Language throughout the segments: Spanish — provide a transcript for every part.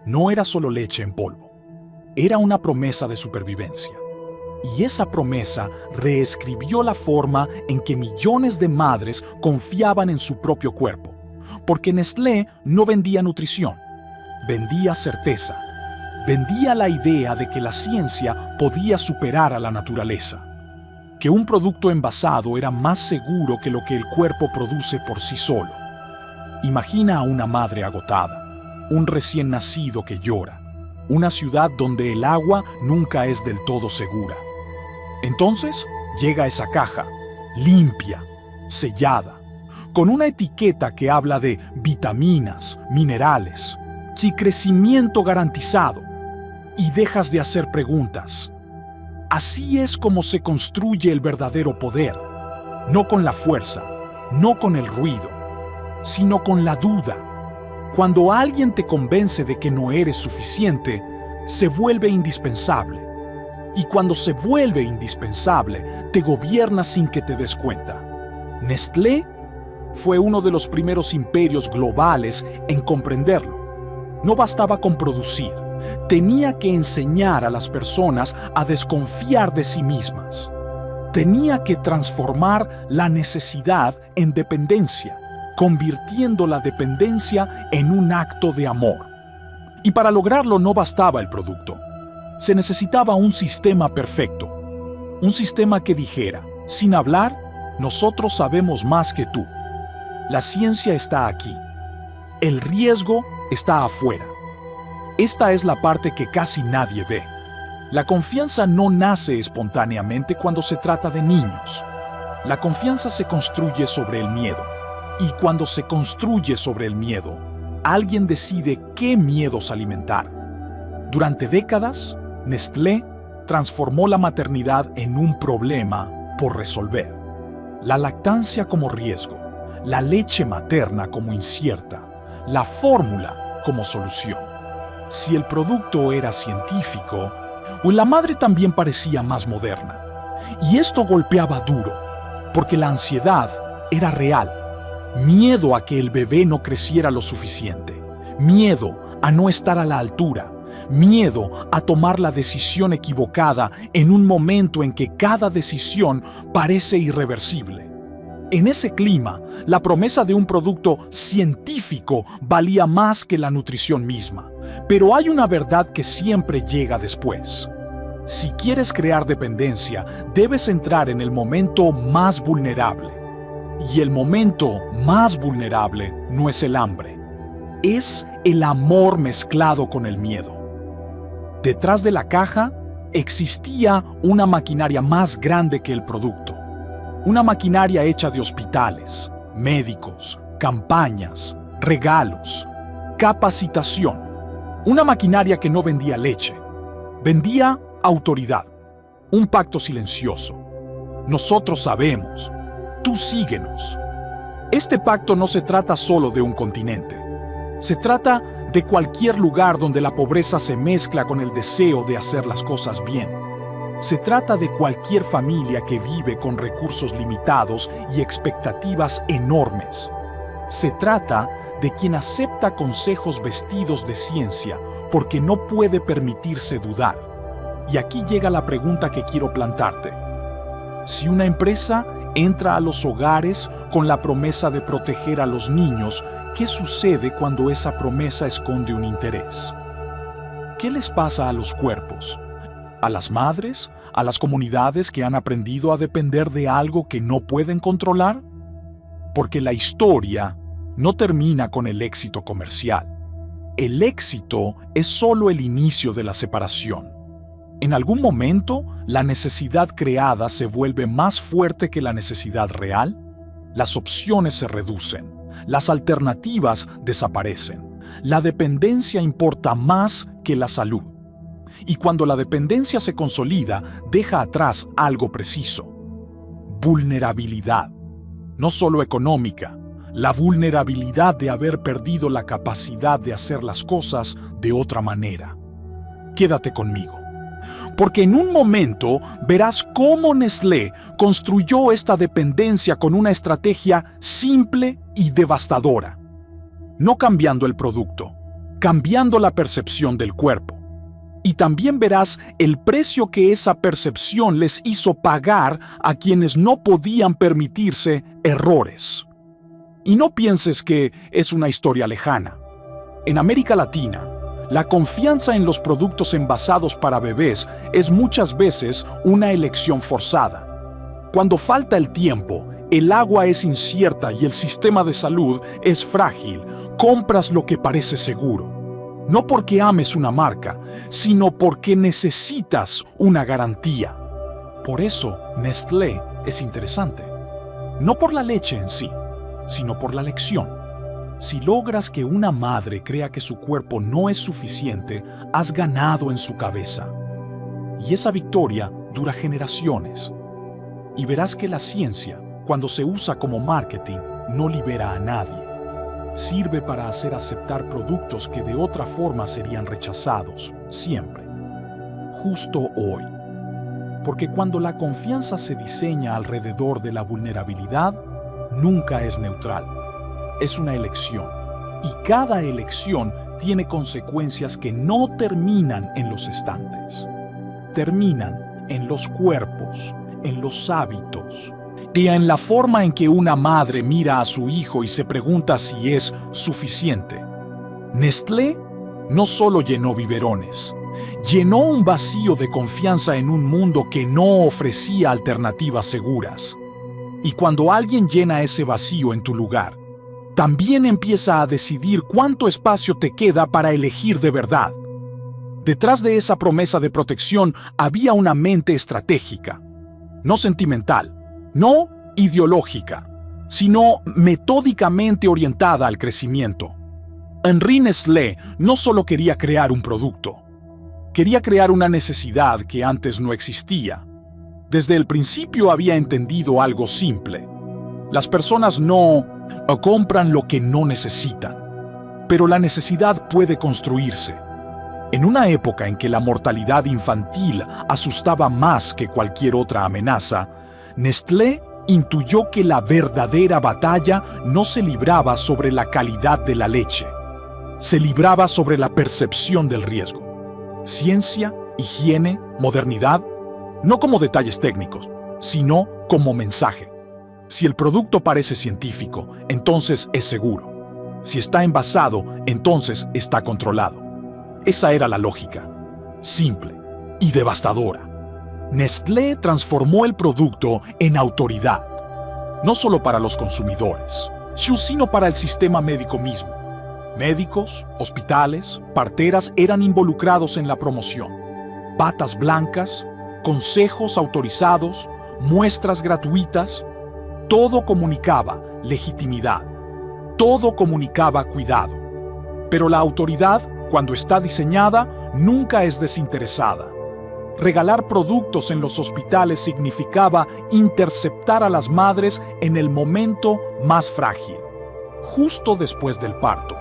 no era solo leche en polvo, era una promesa de supervivencia. Y esa promesa reescribió la forma en que millones de madres confiaban en su propio cuerpo, porque Nestlé no vendía nutrición, vendía certeza, vendía la idea de que la ciencia podía superar a la naturaleza, que un producto envasado era más seguro que lo que el cuerpo produce por sí solo. Imagina a una madre agotada, un recién nacido que llora, una ciudad donde el agua nunca es del todo segura. Entonces llega esa caja, limpia, sellada, con una etiqueta que habla de vitaminas, minerales y crecimiento garantizado, y dejas de hacer preguntas. Así es como se construye el verdadero poder, no con la fuerza, no con el ruido, sino con la duda. Cuando alguien te convence de que no eres suficiente, se vuelve indispensable. Y cuando se vuelve indispensable, te gobierna sin que te des cuenta. Nestlé fue uno de los primeros imperios globales en comprenderlo. No bastaba con producir, tenía que enseñar a las personas a desconfiar de sí mismas. Tenía que transformar la necesidad en dependencia, convirtiendo la dependencia en un acto de amor. Y para lograrlo no bastaba el producto. Se necesitaba un sistema perfecto, un sistema que dijera, sin hablar, nosotros sabemos más que tú. La ciencia está aquí, el riesgo está afuera. Esta es la parte que casi nadie ve. La confianza no nace espontáneamente cuando se trata de niños. La confianza se construye sobre el miedo. Y cuando se construye sobre el miedo, alguien decide qué miedos alimentar. Durante décadas, Nestlé transformó la maternidad en un problema por resolver. La lactancia como riesgo, la leche materna como incierta, la fórmula como solución. Si el producto era científico, la madre también parecía más moderna. Y esto golpeaba duro, porque la ansiedad era real. Miedo a que el bebé no creciera lo suficiente. Miedo a no estar a la altura. Miedo a tomar la decisión equivocada en un momento en que cada decisión parece irreversible. En ese clima, la promesa de un producto científico valía más que la nutrición misma. Pero hay una verdad que siempre llega después. Si quieres crear dependencia, debes entrar en el momento más vulnerable. Y el momento más vulnerable no es el hambre, es el amor mezclado con el miedo. Detrás de la caja existía una maquinaria más grande que el producto. Una maquinaria hecha de hospitales, médicos, campañas, regalos, capacitación. Una maquinaria que no vendía leche, vendía autoridad, un pacto silencioso. Nosotros sabemos, tú síguenos. Este pacto no se trata solo de un continente. Se trata de cualquier lugar donde la pobreza se mezcla con el deseo de hacer las cosas bien. Se trata de cualquier familia que vive con recursos limitados y expectativas enormes. Se trata de quien acepta consejos vestidos de ciencia porque no puede permitirse dudar. Y aquí llega la pregunta que quiero plantarte. Si una empresa entra a los hogares con la promesa de proteger a los niños, ¿qué sucede cuando esa promesa esconde un interés? ¿Qué les pasa a los cuerpos? ¿A las madres? ¿A las comunidades que han aprendido a depender de algo que no pueden controlar? Porque la historia no termina con el éxito comercial. El éxito es solo el inicio de la separación. En algún momento, la necesidad creada se vuelve más fuerte que la necesidad real. Las opciones se reducen, las alternativas desaparecen. La dependencia importa más que la salud. Y cuando la dependencia se consolida, deja atrás algo preciso: vulnerabilidad. No solo económica, la vulnerabilidad de haber perdido la capacidad de hacer las cosas de otra manera. Quédate conmigo, porque en un momento verás cómo Nestlé construyó esta dependencia con una estrategia simple y devastadora. No cambiando el producto, cambiando la percepción del cuerpo. Y también verás el precio que esa percepción les hizo pagar a quienes no podían permitirse errores. Y no pienses que es una historia lejana. En América Latina, la confianza en los productos envasados para bebés es muchas veces una elección forzada. Cuando falta el tiempo, el agua es incierta y el sistema de salud es frágil, compras lo que parece seguro. No porque ames una marca, sino porque necesitas una garantía. Por eso, Nestlé es interesante. No por la leche en sí, sino por la lección. Si logras que una madre crea que su cuerpo no es suficiente, has ganado en su cabeza. Y esa victoria dura generaciones. Y verás que la ciencia, cuando se usa como marketing, no libera a nadie. Sirve para hacer aceptar productos que de otra forma serían rechazados, siempre. Justo hoy. Porque cuando la confianza se diseña alrededor de la vulnerabilidad, nunca es neutral. Es una elección. Y cada elección tiene consecuencias que no terminan en los estantes. Terminan en los cuerpos, en los hábitos, y en la forma en que una madre mira a su hijo y se pregunta si es suficiente. Nestlé no solo llenó biberones, llenó un vacío de confianza en un mundo que no ofrecía alternativas seguras. Y cuando alguien llena ese vacío en tu lugar, también empieza a decidir cuánto espacio te queda para elegir de verdad. Detrás de esa promesa de protección había una mente estratégica, no sentimental, no ideológica, sino metódicamente orientada al crecimiento. Henri Nestlé no solo quería crear un producto, quería crear una necesidad que antes no existía. Desde el principio había entendido algo simple. Las personas no compran lo que no necesitan, pero la necesidad puede construirse. En una época en que la mortalidad infantil asustaba más que cualquier otra amenaza, Nestlé intuyó que la verdadera batalla no se libraba sobre la calidad de la leche, se libraba sobre la percepción del riesgo. Ciencia, higiene, modernidad, no como detalles técnicos, sino como mensaje. Si el producto parece científico, entonces es seguro. Si está envasado, entonces está controlado. Esa era la lógica, simple y devastadora. Nestlé transformó el producto en autoridad, no solo para los consumidores, sino para el sistema médico mismo. Médicos, hospitales, parteras eran involucrados en la promoción. Batas blancas, consejos autorizados, muestras gratuitas, todo comunicaba legitimidad, todo comunicaba cuidado. Pero la autoridad, cuando está diseñada, nunca es desinteresada. Regalar productos en los hospitales significaba interceptar a las madres en el momento más frágil, justo después del parto,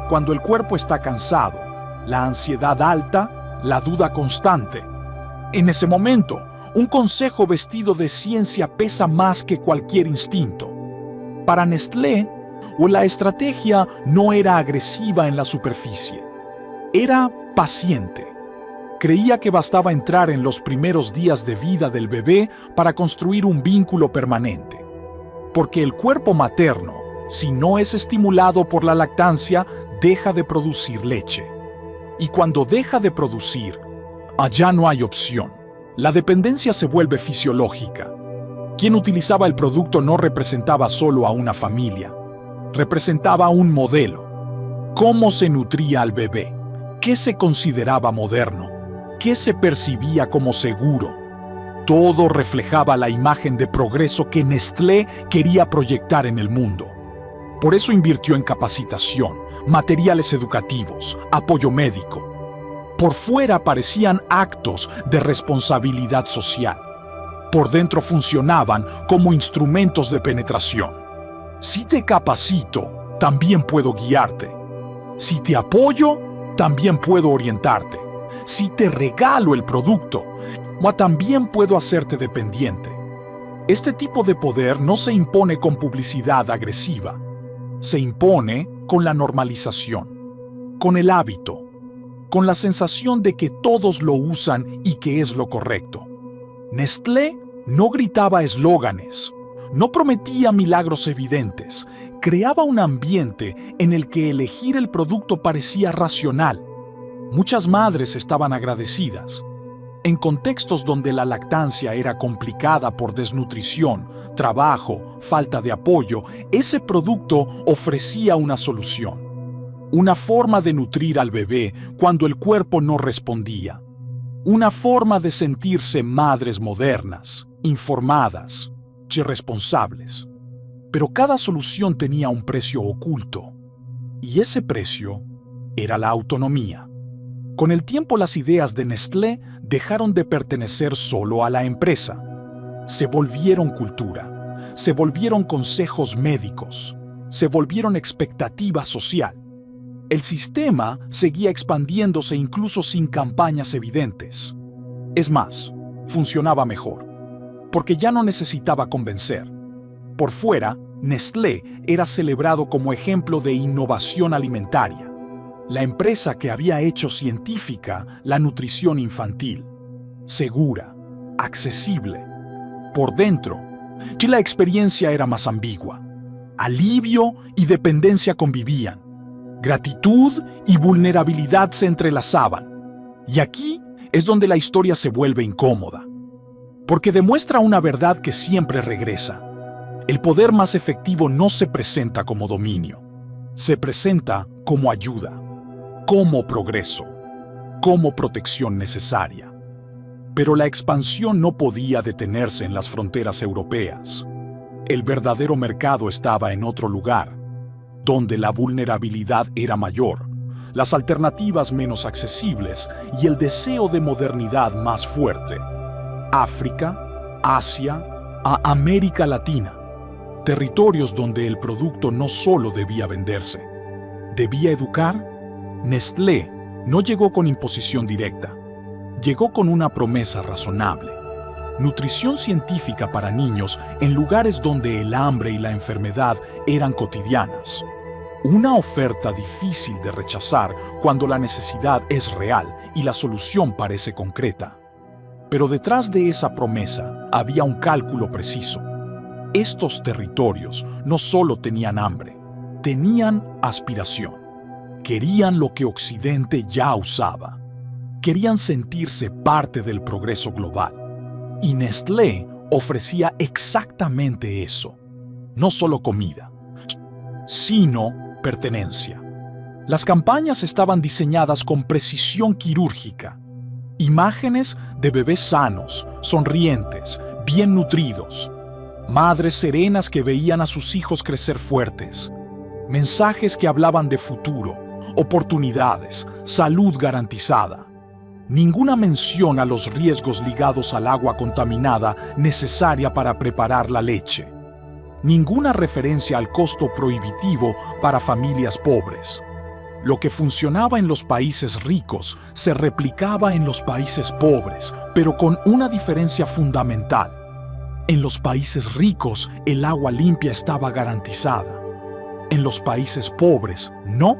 cuando el cuerpo está cansado, la ansiedad alta, la duda constante. En ese momento, un consejo vestido de ciencia pesa más que cualquier instinto. Para Nestlé, la estrategia no era agresiva en la superficie, era paciente. Creía que bastaba entrar en los primeros días de vida del bebé para construir un vínculo permanente. Porque el cuerpo materno, si no es estimulado por la lactancia, deja de producir leche. Y cuando deja de producir, allá no hay opción. La dependencia se vuelve fisiológica. Quien utilizaba el producto no representaba solo a una familia, representaba un modelo. ¿Cómo se nutría al bebé? ¿Qué se consideraba moderno? ¿Qué se percibía como seguro? Todo reflejaba la imagen de progreso que Nestlé quería proyectar en el mundo. Por eso invirtió en capacitación, materiales educativos, apoyo médico. Por fuera parecían actos de responsabilidad social. Por dentro funcionaban como instrumentos de penetración. Si te capacito, también puedo guiarte. Si te apoyo, también puedo orientarte. Si te regalo el producto, también puedo hacerte dependiente. Este tipo de poder no se impone con publicidad agresiva. Se impone con la normalización. con el hábito, con la sensación de que todos lo usan y que es lo correcto. Nestlé no gritaba eslóganes, no prometía milagros evidentes, creaba un ambiente en el que elegir el producto parecía racional. Muchas madres estaban agradecidas. En contextos donde la lactancia era complicada por desnutrición, trabajo, falta de apoyo, ese producto ofrecía una solución. Una forma de nutrir al bebé cuando el cuerpo no respondía. Una forma de sentirse madres modernas, informadas y responsables. Pero cada solución tenía un precio oculto. Y ese precio era la autonomía. Con el tiempo las ideas de Nestlé dejaron de pertenecer solo a la empresa. Se volvieron cultura, se volvieron consejos médicos, se volvieron expectativa social. El sistema seguía expandiéndose incluso sin campañas evidentes. Es más, funcionaba mejor, porque ya no necesitaba convencer. Por fuera, Nestlé era celebrado como ejemplo de innovación alimentaria. La empresa que había hecho científica la nutrición infantil, segura, accesible. Por dentro, la experiencia era más ambigua. Alivio y dependencia convivían. Gratitud y vulnerabilidad se entrelazaban. Y aquí es donde la historia se vuelve incómoda, porque demuestra una verdad que siempre regresa. El poder más efectivo no se presenta como dominio, se presenta como ayuda, como progreso, como protección necesaria. Pero la expansión no podía detenerse en las fronteras europeas. El verdadero mercado estaba en otro lugar, donde la vulnerabilidad era mayor, las alternativas menos accesibles y el deseo de modernidad más fuerte. África, Asia, a América Latina, territorios donde el producto no solo debía venderse, debía educar. Nestlé no llegó con imposición directa, llegó con una promesa razonable. Nutrición científica para niños en lugares donde el hambre y la enfermedad eran cotidianas. Una oferta difícil de rechazar cuando la necesidad es real y la solución parece concreta. Pero detrás de esa promesa había un cálculo preciso. Estos territorios no solo tenían hambre, tenían aspiración. Querían lo que Occidente ya usaba. Querían sentirse parte del progreso global. Y Nestlé ofrecía exactamente eso. No solo comida, sino pertenencia. Las campañas estaban diseñadas con precisión quirúrgica. Imágenes de bebés sanos, sonrientes, bien nutridos. Madres serenas que veían a sus hijos crecer fuertes. Mensajes que hablaban de futuro, oportunidades, salud garantizada. Ninguna mención a los riesgos ligados al agua contaminada necesaria para preparar la leche. Ninguna referencia al costo prohibitivo para familias pobres. Lo que funcionaba en los países ricos se replicaba en los países pobres, pero con una diferencia fundamental. En los países ricos, el agua limpia estaba garantizada. En los países pobres, no.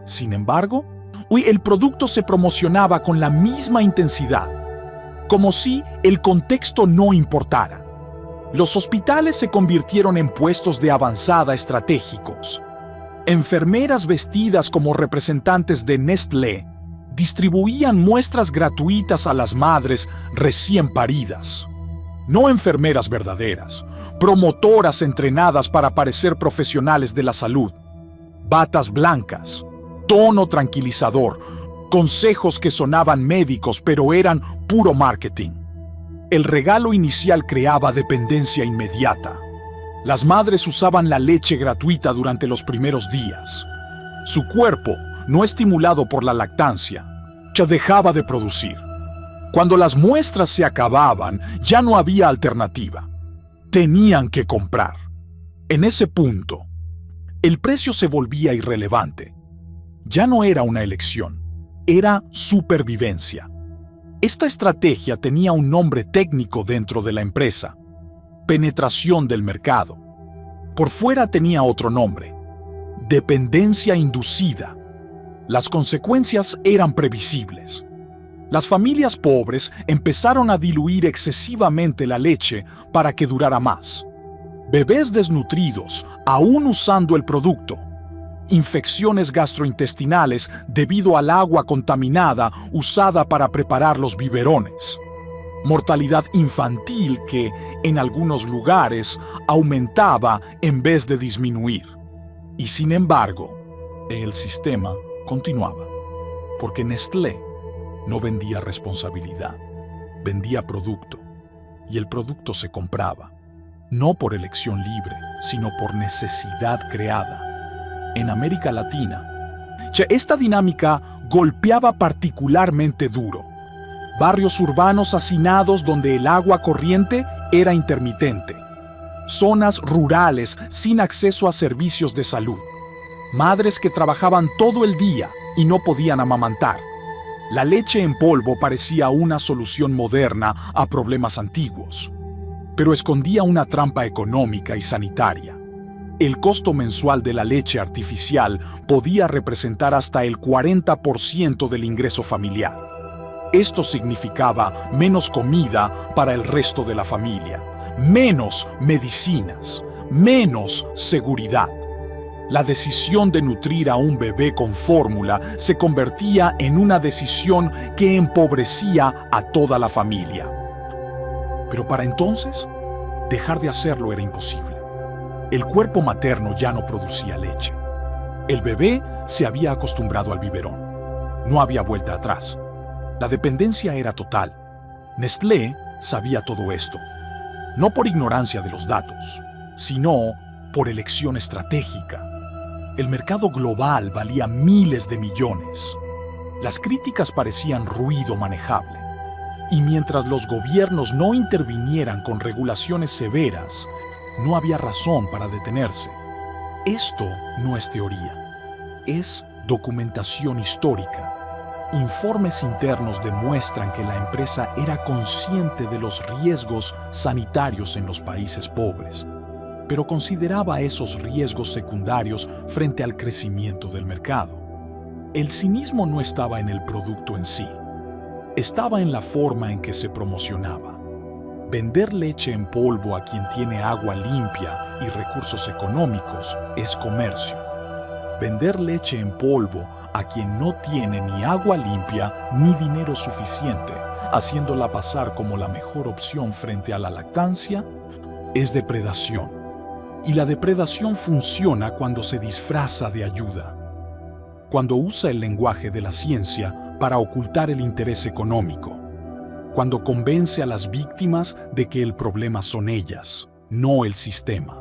Sin embargo, el producto se promocionaba con la misma intensidad, como si el contexto no importara. Los hospitales se convirtieron en puestos de avanzada estratégicos. Enfermeras vestidas como representantes de Nestlé distribuían muestras gratuitas a las madres recién paridas. No enfermeras verdaderas, promotoras entrenadas para parecer profesionales de la salud. Batas blancas, tono tranquilizador, consejos que sonaban médicos pero eran puro marketing. El regalo inicial creaba dependencia inmediata. Las madres usaban la leche gratuita durante los primeros días. Su cuerpo, no estimulado por la lactancia, ya dejaba de producir. Cuando las muestras se acababan, ya no había alternativa. Tenían que comprar. En ese punto, el precio se volvía irrelevante. Ya no era una elección, era supervivencia. Esta estrategia tenía un nombre técnico dentro de la empresa: penetración del mercado. Por fuera tenía otro nombre: dependencia inducida. Las consecuencias eran previsibles. Las familias pobres empezaron a diluir excesivamente la leche para que durara más. Bebés desnutridos, aún usando el producto. Infecciones gastrointestinales debido al agua contaminada usada para preparar los biberones. Mortalidad infantil que, en algunos lugares, aumentaba en vez de disminuir. Y sin embargo, el sistema continuaba, porque Nestlé no vendía responsabilidad, vendía producto, y el producto se compraba, no por elección libre, sino por necesidad creada. En América Latina, esta dinámica golpeaba particularmente duro. Barrios urbanos hacinados donde el agua corriente era intermitente. Zonas rurales sin acceso a servicios de salud. Madres que trabajaban todo el día y no podían amamantar. La leche en polvo parecía una solución moderna a problemas antiguos, pero escondía una trampa económica y sanitaria. El costo mensual de la leche artificial podía representar hasta el 40% del ingreso familiar. Esto significaba menos comida para el resto de la familia, menos medicinas, menos seguridad. La decisión de nutrir a un bebé con fórmula se convertía en una decisión que empobrecía a toda la familia. Pero para entonces, dejar de hacerlo era imposible. El cuerpo materno ya no producía leche. El bebé se había acostumbrado al biberón. No había vuelta atrás. La dependencia era total. Nestlé sabía todo esto, no por ignorancia de los datos, sino por elección estratégica. El mercado global valía miles de millones. Las críticas parecían ruido manejable. Y mientras los gobiernos no intervinieran con regulaciones severas, no había razón para detenerse. Esto no es teoría, es documentación histórica. Informes internos demuestran que la empresa era consciente de los riesgos sanitarios en los países pobres, pero consideraba esos riesgos secundarios frente al crecimiento del mercado. El cinismo no estaba en el producto en sí, estaba en la forma en que se promocionaba. Vender leche en polvo a quien tiene agua limpia y recursos económicos es comercio. Vender leche en polvo a quien no tiene ni agua limpia ni dinero suficiente, haciéndola pasar como la mejor opción frente a la lactancia, es depredación. Y la depredación funciona cuando se disfraza de ayuda, cuando usa el lenguaje de la ciencia para ocultar el interés económico, cuando convence a las víctimas de que el problema son ellas, no el sistema.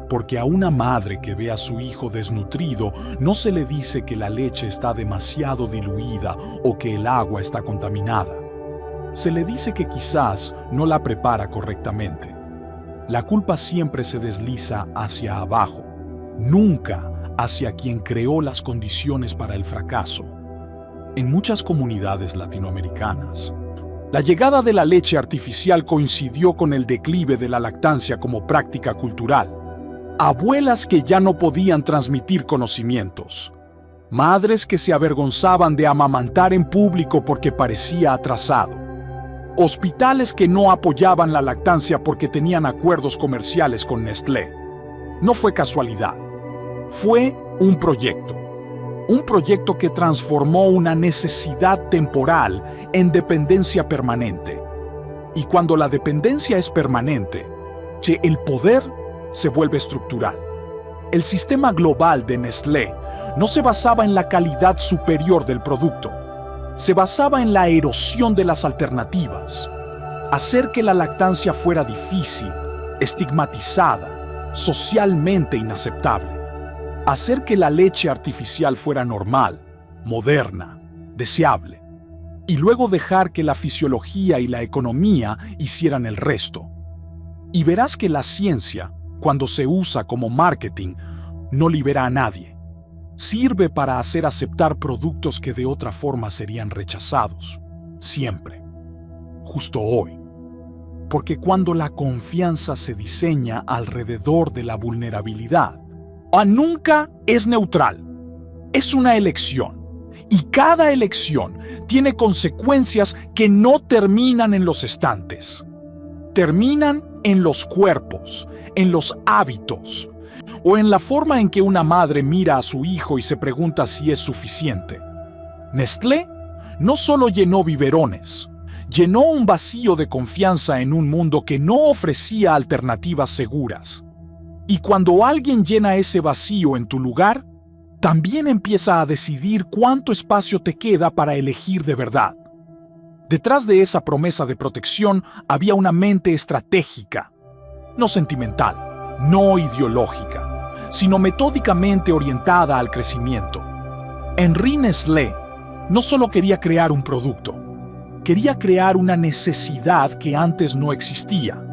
Porque a una madre que ve a su hijo desnutrido no se le dice que la leche está demasiado diluida o que el agua está contaminada. Se le dice que quizás no la prepara correctamente. La culpa siempre se desliza hacia abajo, nunca hacia quien creó las condiciones para el fracaso. En muchas comunidades latinoamericanas, la llegada de la leche artificial coincidió con el declive de la lactancia como práctica cultural. Abuelas que ya no podían transmitir conocimientos. Madres que se avergonzaban de amamantar en público porque parecía atrasado. Hospitales que no apoyaban la lactancia porque tenían acuerdos comerciales con Nestlé. No fue casualidad. Fue un proyecto. Un proyecto que transformó una necesidad temporal en dependencia permanente. Y cuando la dependencia es permanente, el poder se vuelve estructural. El sistema global de Nestlé no se basaba en la calidad superior del producto, se basaba en la erosión de las alternativas, hacer que la lactancia fuera difícil, estigmatizada, socialmente inaceptable, hacer que la leche artificial fuera normal, moderna, deseable, y luego dejar que la fisiología y la economía hicieran el resto. Y verás que la ciencia, cuando se usa como marketing, no libera a nadie. Sirve para hacer aceptar productos que de otra forma serían rechazados. Siempre. Justo hoy. Porque cuando la confianza se diseña alrededor de la vulnerabilidad, nunca es neutral. Es una elección. Y cada elección tiene consecuencias que no terminan en los estantes. Terminan en los cuerpos, en los hábitos, o en la forma en que una madre mira a su hijo y se pregunta si es suficiente. Nestlé no solo llenó biberones, llenó un vacío de confianza en un mundo que no ofrecía alternativas seguras. Y cuando alguien llena ese vacío en tu lugar, también empieza a decidir cuánto espacio te queda para elegir de verdad. Detrás de esa promesa de protección había una mente estratégica, no sentimental, no ideológica, sino metódicamente orientada al crecimiento. Henri Nestlé no solo quería crear un producto, quería crear una necesidad que antes no existía.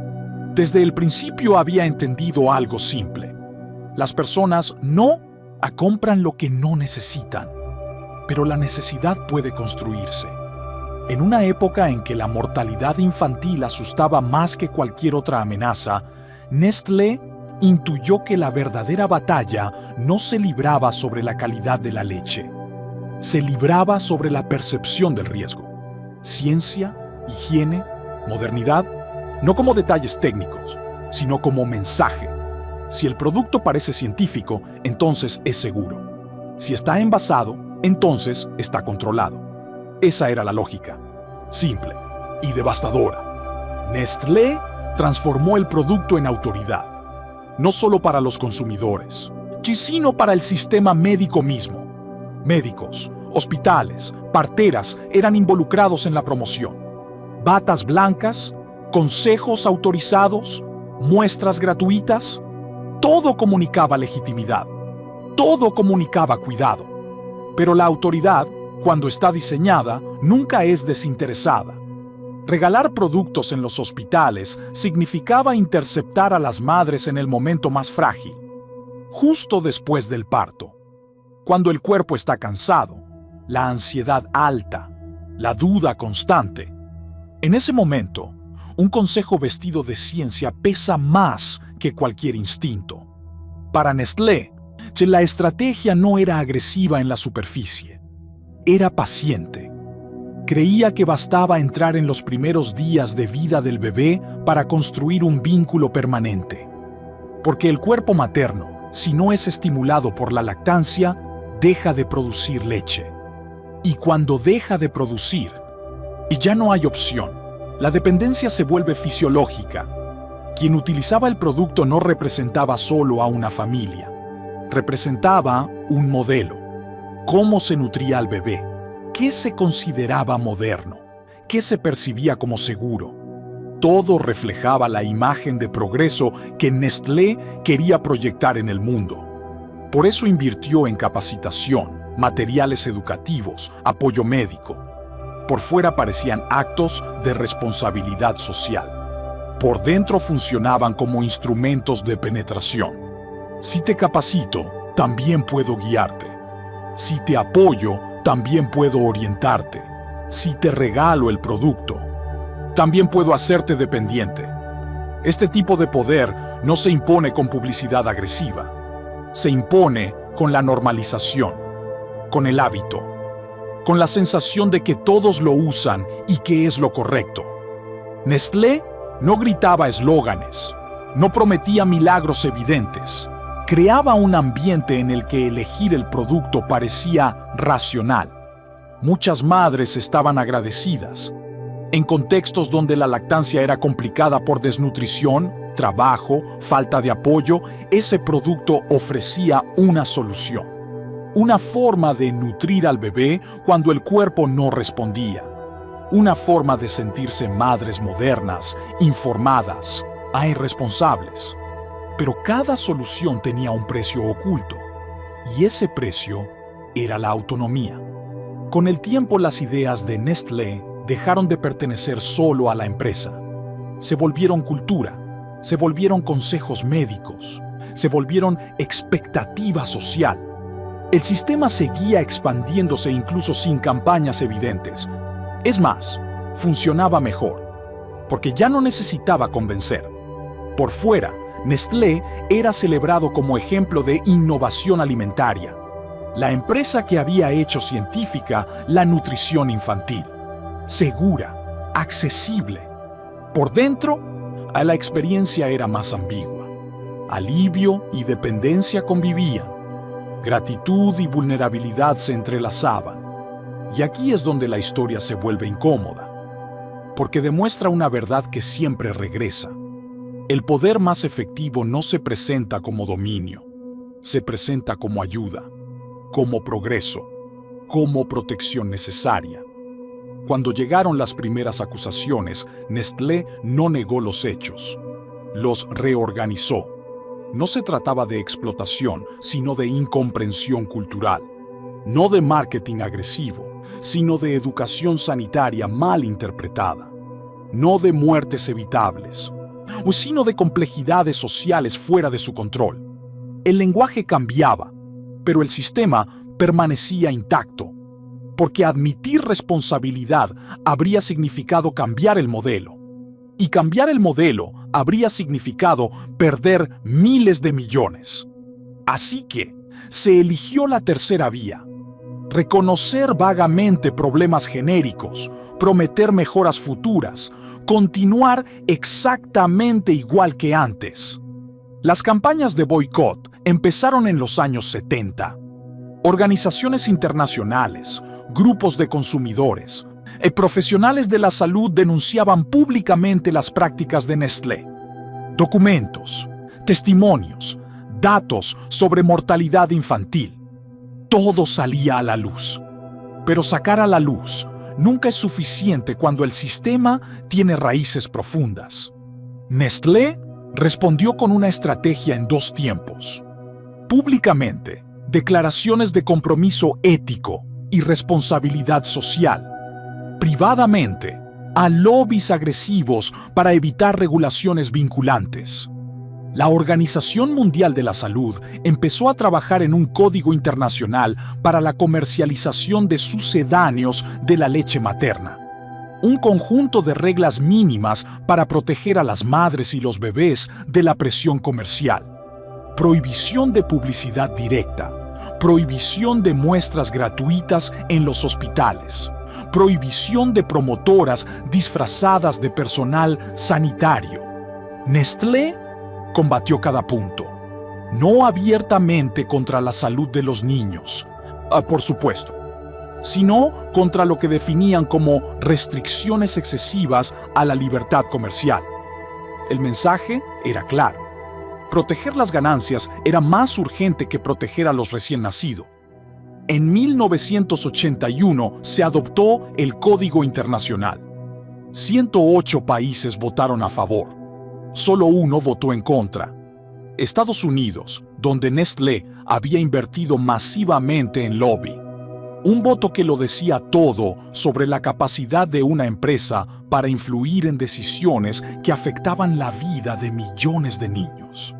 Desde el principio había entendido algo simple. Las personas no compran lo que no necesitan, pero la necesidad puede construirse. En una época en que la mortalidad infantil asustaba más que cualquier otra amenaza, Nestlé intuyó que la verdadera batalla no se libraba sobre la calidad de la leche. Se libraba sobre la percepción del riesgo. Ciencia, higiene, modernidad, no como detalles técnicos, sino como mensaje. Si el producto parece científico, entonces es seguro. Si está envasado, entonces está controlado. Esa era la lógica, simple y devastadora. Nestlé transformó el producto en autoridad, no solo para los consumidores, sino para el sistema médico mismo. Médicos, hospitales, parteras eran involucrados en la promoción. Batas blancas, consejos autorizados, muestras gratuitas, todo comunicaba legitimidad, todo comunicaba cuidado. Pero la autoridad, cuando está diseñada, nunca es desinteresada. Regalar productos en los hospitales significaba interceptar a las madres en el momento más frágil, justo después del parto, cuando el cuerpo está cansado, la ansiedad alta, la duda constante. En ese momento, un consejo vestido de ciencia pesa más que cualquier instinto. Para Nestlé, la estrategia no era agresiva en la superficie. Era paciente. Creía que bastaba entrar en los primeros días de vida del bebé para construir un vínculo permanente. Porque el cuerpo materno, si no es estimulado por la lactancia, deja de producir leche. Y cuando deja de producir, y ya no hay opción, la dependencia se vuelve fisiológica. Quien utilizaba el producto no representaba solo a una familia, representaba un modelo. Cómo se nutría al bebé, qué se consideraba moderno, qué se percibía como seguro. Todo reflejaba la imagen de progreso que Nestlé quería proyectar en el mundo. Por eso invirtió en capacitación, materiales educativos, apoyo médico. Por fuera parecían actos de responsabilidad social. Por dentro funcionaban como instrumentos de penetración. Si te capacito, también puedo guiarte. Si te apoyo, también puedo orientarte. Si te regalo el producto, también puedo hacerte dependiente. Este tipo de poder no se impone con publicidad agresiva. Se impone con la normalización, con el hábito, con la sensación de que todos lo usan y que es lo correcto. Nestlé no gritaba eslóganes, no prometía milagros evidentes. Creaba un ambiente en el que elegir el producto parecía racional. Muchas madres estaban agradecidas. En contextos donde la lactancia era complicada por desnutrición, trabajo, falta de apoyo, ese producto ofrecía una solución. Una forma de nutrir al bebé cuando el cuerpo no respondía. Una forma de sentirse madres modernas, informadas, irresponsables. Pero cada solución tenía un precio oculto, y ese precio era la autonomía. Con el tiempo, las ideas de Nestlé dejaron de pertenecer solo a la empresa. Se volvieron cultura, se volvieron consejos médicos, se volvieron expectativa social. El sistema seguía expandiéndose incluso sin campañas evidentes. Es más, funcionaba mejor, porque ya no necesitaba convencer. Por fuera, Nestlé era celebrado como ejemplo de innovación alimentaria. la empresa que había hecho científica la nutrición infantil. Segura, accesible. Por dentro, la experiencia era más ambigua. Alivio y dependencia convivían. Gratitud y vulnerabilidad se entrelazaban. Y aquí es donde la historia se vuelve incómoda, porque demuestra una verdad que siempre regresa. El poder más efectivo no se presenta como dominio, se presenta como ayuda, como progreso, como protección necesaria. Cuando llegaron las primeras acusaciones, Nestlé no negó los hechos, los reorganizó. No se trataba de explotación, sino de incomprensión cultural. No de marketing agresivo, sino de educación sanitaria mal interpretada. No de muertes evitables, sino de complejidades sociales fuera de su control. El lenguaje cambiaba, pero el sistema permanecía intacto, porque admitir responsabilidad habría significado cambiar el modelo. Y cambiar el modelo habría significado perder miles de millones. Así que se eligió la tercera vía. Reconocer vagamente problemas genéricos, prometer mejoras futuras, continuar exactamente igual que antes. Las campañas de boicot empezaron en los años 70. Organizaciones internacionales, grupos de consumidores, profesionales de la salud denunciaban públicamente las prácticas de Nestlé. Documentos, testimonios, datos sobre mortalidad infantil. Todo salía a la luz. Pero sacar a la luz nunca es suficiente cuando el sistema tiene raíces profundas. Nestlé respondió con una estrategia en dos tiempos. Públicamente, declaraciones de compromiso ético y responsabilidad social. Privadamente, a lobbies agresivos para evitar regulaciones vinculantes. La Organización Mundial de la Salud empezó a trabajar en un código internacional para la comercialización de sucedáneos de la leche materna. Un conjunto de reglas mínimas para proteger a las madres y los bebés de la presión comercial. Prohibición de publicidad directa. Prohibición de muestras gratuitas en los hospitales. Prohibición de promotoras disfrazadas de personal sanitario. Nestlé combatió cada punto. No abiertamente contra la salud de los niños, por supuesto, sino contra lo que definían como restricciones excesivas a la libertad comercial. El mensaje era claro. Proteger las ganancias era más urgente que proteger a los recién nacidos. En 1981 se adoptó el Código Internacional. 108 países votaron a favor. Solo uno votó en contra. Estados Unidos, donde Nestlé había invertido masivamente en lobby. Un voto que lo decía todo sobre la capacidad de una empresa para influir en decisiones que afectaban la vida de millones de niños.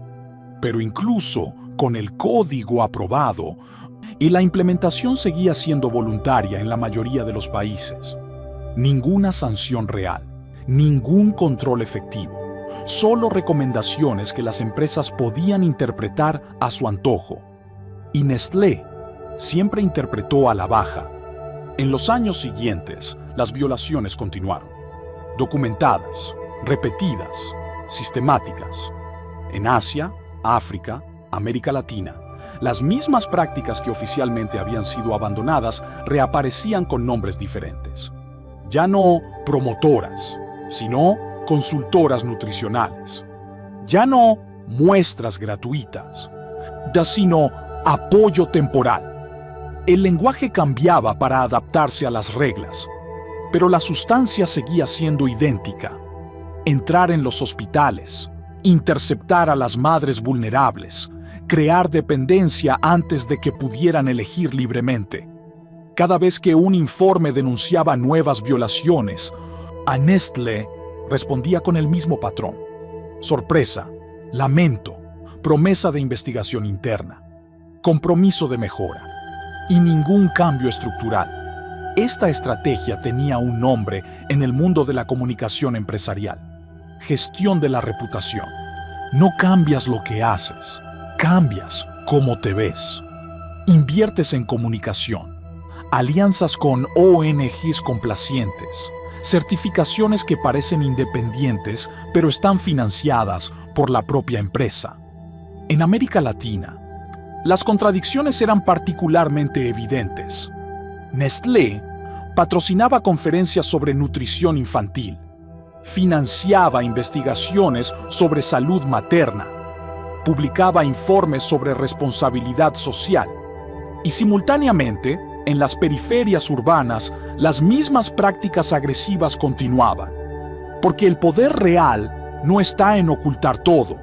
Pero incluso con el código aprobado, y la implementación seguía siendo voluntaria en la mayoría de los países. Ninguna sanción real, ningún control efectivo, solo recomendaciones que las empresas podían interpretar a su antojo. Y Nestlé siempre interpretó a la baja. En los años siguientes, las violaciones continuaron. Documentadas, repetidas, sistemáticas. En Asia, África, América Latina, las mismas prácticas que oficialmente habían sido abandonadas reaparecían con nombres diferentes. Ya no promotoras, sino consultoras nutricionales. Ya no muestras gratuitas, sino apoyo temporal. El lenguaje cambiaba para adaptarse a las reglas, pero la sustancia seguía siendo idéntica. Entrar en los hospitales, interceptar a las madres vulnerables, crear dependencia antes de que pudieran elegir libremente. Cada vez que un informe denunciaba nuevas violaciones, a Nestlé respondía con el mismo patrón. Sorpresa, lamento, promesa de investigación interna, compromiso de mejora y ningún cambio estructural. Esta estrategia tenía un nombre en el mundo de la comunicación empresarial: gestión de la reputación. No cambias lo que haces, cambias cómo te ves. Inviertes en comunicación, alianzas con ONGs complacientes, certificaciones que parecen independientes pero están financiadas por la propia empresa. En América Latina, las contradicciones eran particularmente evidentes. Nestlé patrocinaba conferencias sobre nutrición infantil, financiaba investigaciones sobre salud materna, publicaba informes sobre responsabilidad social y simultáneamente, en las periferias urbanas, las mismas prácticas agresivas continuaban. Porque el poder real no está en ocultar todo,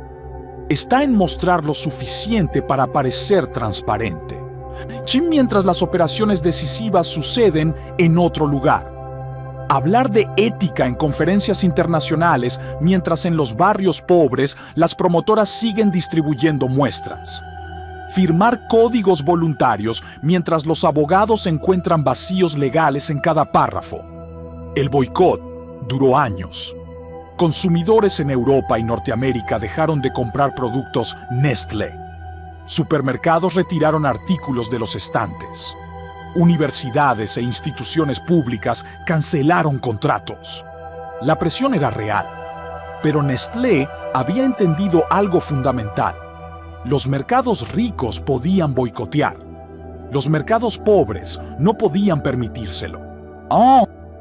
está en mostrar lo suficiente para parecer transparente. Mientras las operaciones decisivas suceden en otro lugar. Hablar de ética en conferencias internacionales mientras en los barrios pobres las promotoras siguen distribuyendo muestras. Firmar códigos voluntarios mientras los abogados encuentran vacíos legales en cada párrafo. El boicot duró años. Consumidores en Europa y Norteamérica dejaron de comprar productos Nestlé. Supermercados retiraron artículos de los estantes. Universidades e instituciones públicas cancelaron contratos. La presión era real, pero Nestlé había entendido algo fundamental. Los mercados ricos podían boicotear. Los mercados pobres no podían permitírselo.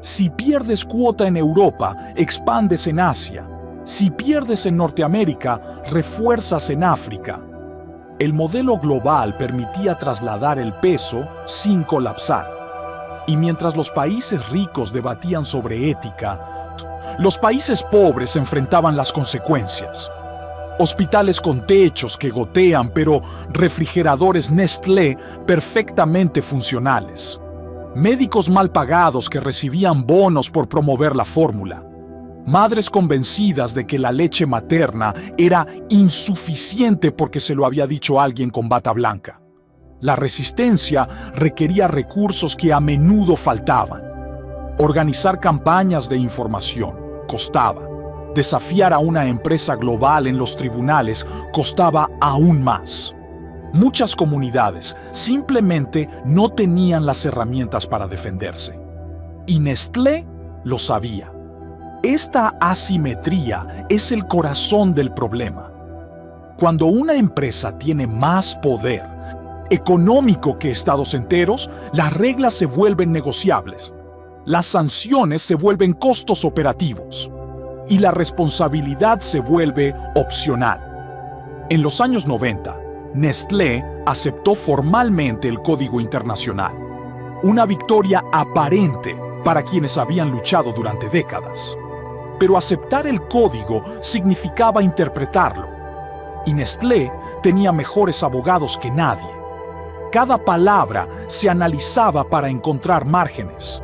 Si pierdes cuota en Europa, expandes en Asia. Si pierdes en Norteamérica, refuerzas en África. El modelo global permitía trasladar el peso sin colapsar. Y mientras los países ricos debatían sobre ética, los países pobres enfrentaban las consecuencias. Hospitales con techos que gotean, pero refrigeradores Nestlé perfectamente funcionales. Médicos mal pagados que recibían bonos por promover la fórmula. Madres convencidas de que la leche materna era insuficiente porque se lo había dicho alguien con bata blanca. La resistencia requería recursos que a menudo faltaban. Organizar campañas de información costaba. Desafiar a una empresa global en los tribunales costaba aún más. Muchas comunidades simplemente no tenían las herramientas para defenderse. Y Nestlé lo sabía. Esta asimetría es el corazón del problema. Cuando una empresa tiene más poder económico que estados enteros, las reglas se vuelven negociables. Las sanciones se vuelven costos operativos. Y la responsabilidad se vuelve opcional. En los años 90, Nestlé aceptó formalmente el Código Internacional, una victoria aparente para quienes habían luchado durante décadas. Pero aceptar el código significaba interpretarlo, y Nestlé tenía mejores abogados que nadie. Cada palabra se analizaba para encontrar márgenes.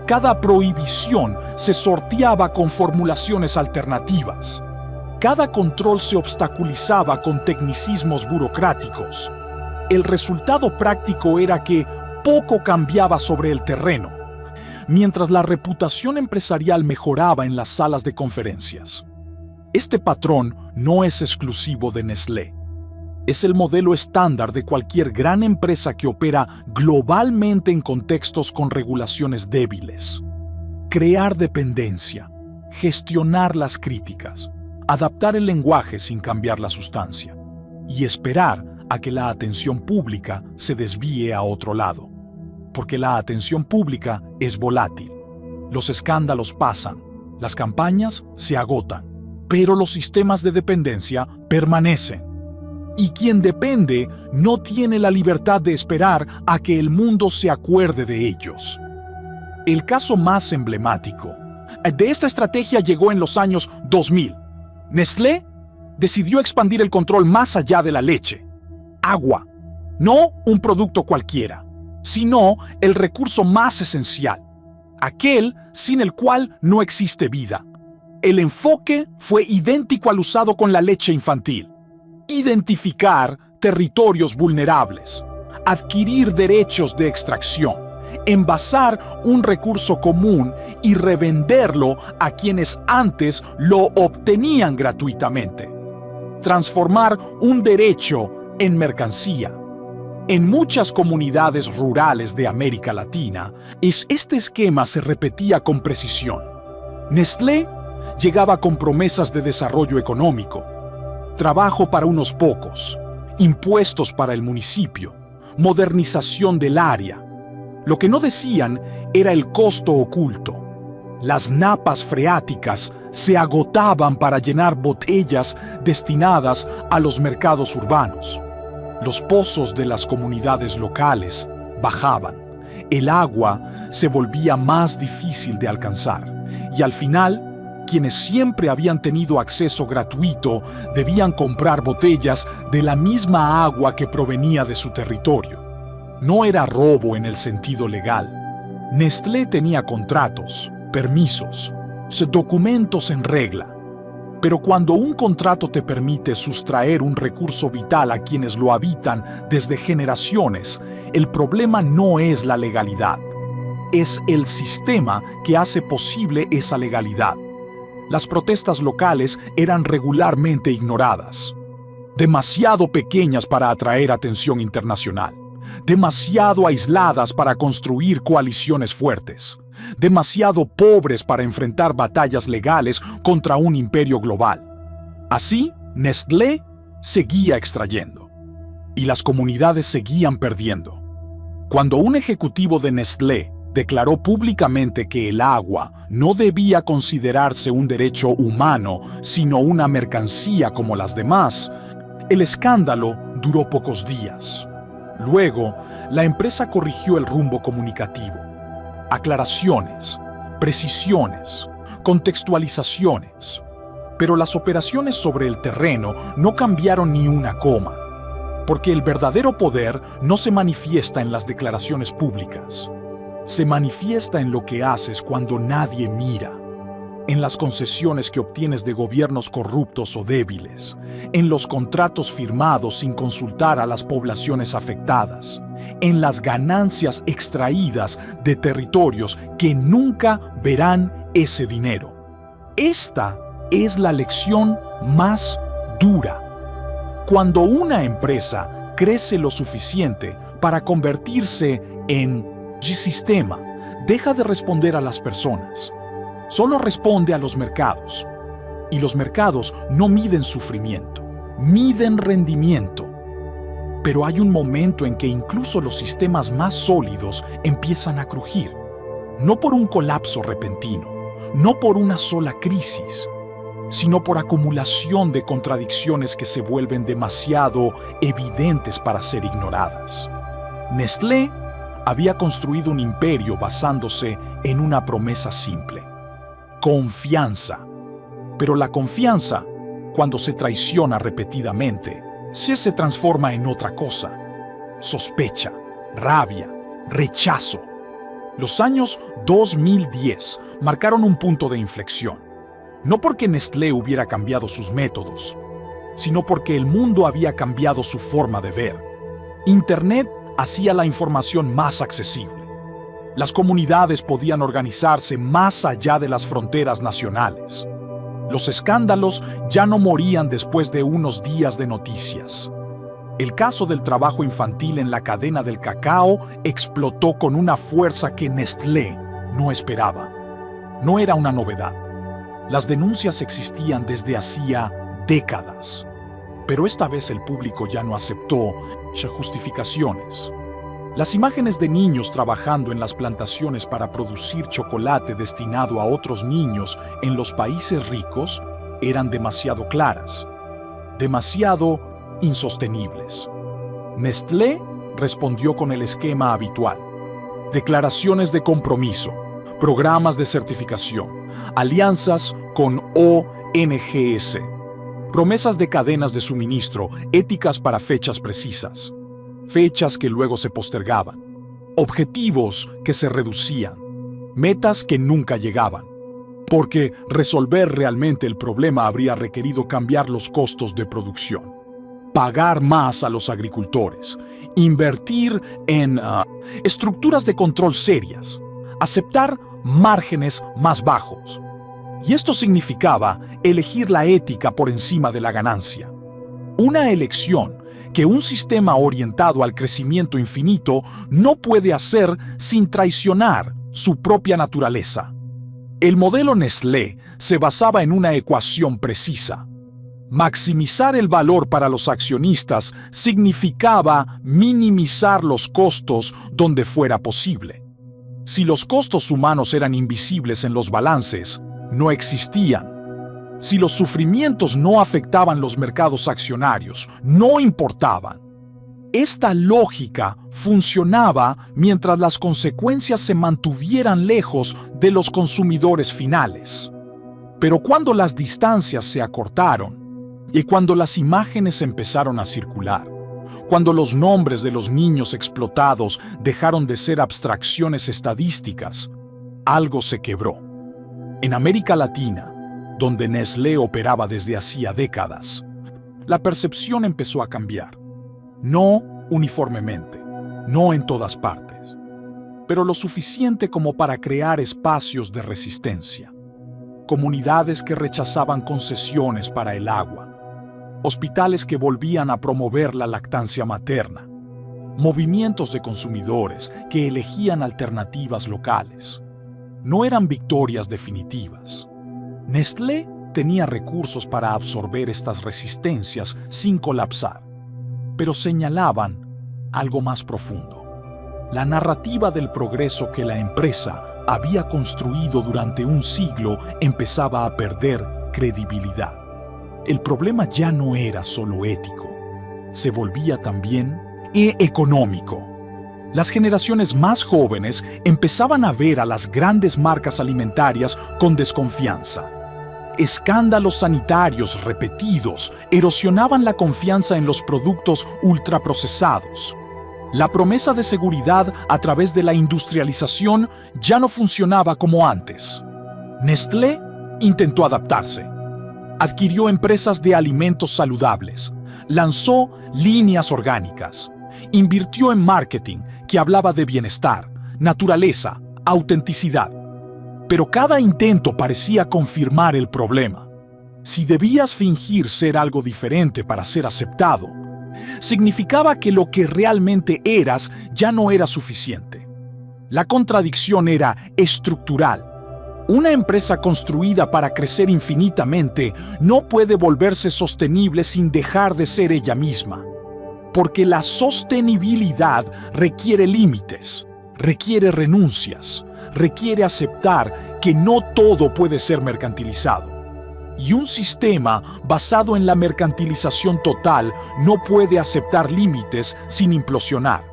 Cada prohibición se sorteaba con formulaciones alternativas. Cada control se obstaculizaba con tecnicismos burocráticos. El resultado práctico era que poco cambiaba sobre el terreno, mientras la reputación empresarial mejoraba en las salas de conferencias. Este patrón no es exclusivo de Nestlé. Es el modelo estándar de cualquier gran empresa que opera globalmente en contextos con regulaciones débiles. Crear dependencia, gestionar las críticas, adaptar el lenguaje sin cambiar la sustancia y esperar a que la atención pública se desvíe a otro lado. Porque la atención pública es volátil. Los escándalos pasan, las campañas se agotan, pero los sistemas de dependencia permanecen. Y quien depende no tiene la libertad de esperar a que el mundo se acuerde de ellos. El caso más emblemático de esta estrategia llegó en los años 2000. Nestlé decidió expandir el control más allá de la leche. Agua, no un producto cualquiera, sino el recurso más esencial, aquel sin el cual no existe vida. El enfoque fue idéntico al usado con la leche infantil. Identificar territorios vulnerables, adquirir derechos de extracción, envasar un recurso común y revenderlo a quienes antes lo obtenían gratuitamente. Transformar un derecho en mercancía. En muchas comunidades rurales de América Latina, este esquema se repetía con precisión. Nestlé llegaba con promesas de desarrollo económico, trabajo para unos pocos, impuestos para el municipio, modernización del área. Lo que no decían era el costo oculto. Las napas freáticas se agotaban para llenar botellas destinadas a los mercados urbanos. Los pozos de las comunidades locales bajaban. El agua se volvía más difícil de alcanzar. Y al final, quienes siempre habían tenido acceso gratuito debían comprar botellas de la misma agua que provenía de su territorio. No era robo en el sentido legal. Nestlé tenía contratos, permisos, documentos en regla. Pero cuando un contrato te permite sustraer un recurso vital a quienes lo habitan desde generaciones, el problema no es la legalidad. Es el sistema que hace posible esa legalidad. Las protestas locales eran regularmente ignoradas. Demasiado pequeñas para atraer atención internacional. Demasiado aisladas para construir coaliciones fuertes. Demasiado pobres para enfrentar batallas legales contra un imperio global. Así, Nestlé seguía extrayendo. Y las comunidades seguían perdiendo. Cuando un ejecutivo de Nestlé declaró públicamente que el agua no debía considerarse un derecho humano, sino una mercancía como las demás, el escándalo duró pocos días. Luego, la empresa corrigió el rumbo comunicativo. Aclaraciones, precisiones, contextualizaciones. Pero las operaciones sobre el terreno no cambiaron ni una coma, porque el verdadero poder no se manifiesta en las declaraciones públicas. Se manifiesta en lo que haces cuando nadie mira, en las concesiones que obtienes de gobiernos corruptos o débiles, en los contratos firmados sin consultar a las poblaciones afectadas, en las ganancias extraídas de territorios que nunca verán ese dinero. Esta es la lección más dura. Cuando una empresa crece lo suficiente para convertirse en sistema, deja de responder a las personas. Solo responde a los mercados. Y los mercados no miden sufrimiento, miden rendimiento. Pero hay un momento en que incluso los sistemas más sólidos empiezan a crujir. No por un colapso repentino, no por una sola crisis, sino por acumulación de contradicciones que se vuelven demasiado evidentes para ser ignoradas. Nestlé había construido un imperio basándose en una promesa simple: confianza. Pero la confianza, cuando se traiciona repetidamente, se transforma en otra cosa: sospecha, rabia, rechazo. Los años 2010 marcaron un punto de inflexión. No porque Nestlé hubiera cambiado sus métodos, sino porque el mundo había cambiado su forma de ver. Internet hacía la información más accesible. Las comunidades podían organizarse más allá de las fronteras nacionales. Los escándalos ya no morían después de unos días de noticias. El caso del trabajo infantil en la cadena del cacao explotó con una fuerza que Nestlé no esperaba. No era una novedad. Las denuncias existían desde hacía décadas. Pero esta vez el público ya no aceptó justificaciones. Las imágenes de niños trabajando en las plantaciones para producir chocolate destinado a otros niños en los países ricos eran demasiado claras, demasiado insostenibles. Nestlé respondió con el esquema habitual: declaraciones de compromiso, programas de certificación, alianzas con ONGs, promesas de cadenas de suministro éticas para fechas precisas. Fechas que luego se postergaban, objetivos que se reducían, metas que nunca llegaban, porque resolver realmente el problema habría requerido cambiar los costos de producción, pagar más a los agricultores, invertir en estructuras de control serias, aceptar márgenes más bajos. Y esto significaba elegir la ética por encima de la ganancia. Una elección que un sistema orientado al crecimiento infinito no puede hacer sin traicionar su propia naturaleza. El modelo Nestlé se basaba en una ecuación precisa. Maximizar el valor para los accionistas significaba minimizar los costos donde fuera posible. Si los costos humanos eran invisibles en los balances, no existían. Si los sufrimientos no afectaban los mercados accionarios, no importaban. Esta lógica funcionaba mientras las consecuencias se mantuvieran lejos de los consumidores finales. Pero cuando las distancias se acortaron y cuando las imágenes empezaron a circular, cuando los nombres de los niños explotados dejaron de ser abstracciones estadísticas, algo se quebró. En América Latina, donde Nestlé operaba desde hacía décadas, la percepción empezó a cambiar. No uniformemente, no en todas partes, pero lo suficiente como para crear espacios de resistencia. Comunidades que rechazaban concesiones para el agua, hospitales que volvían a promover la lactancia materna, movimientos de consumidores que elegían alternativas locales. No eran victorias definitivas. Nestlé tenía recursos para absorber estas resistencias sin colapsar, pero señalaban algo más profundo. La narrativa del progreso que la empresa había construido durante un siglo empezaba a perder credibilidad. El problema ya no era solo ético, se volvía también económico. Las generaciones más jóvenes empezaban a ver a las grandes marcas alimentarias con desconfianza. Escándalos sanitarios repetidos erosionaban la confianza en los productos ultraprocesados. La promesa de seguridad a través de la industrialización ya no funcionaba como antes. Nestlé intentó adaptarse. Adquirió empresas de alimentos saludables, lanzó líneas orgánicas, invirtió en marketing que hablaba de bienestar, naturaleza, autenticidad. Pero cada intento parecía confirmar el problema. Si debías fingir ser algo diferente para ser aceptado, significaba que lo que realmente eras ya no era suficiente. La contradicción era estructural. Una empresa construida para crecer infinitamente no puede volverse sostenible sin dejar de ser ella misma. Porque la sostenibilidad requiere límites, requiere renuncias, requiere aceptar que no todo puede ser mercantilizado. Y un sistema basado en la mercantilización total no puede aceptar límites sin implosionar.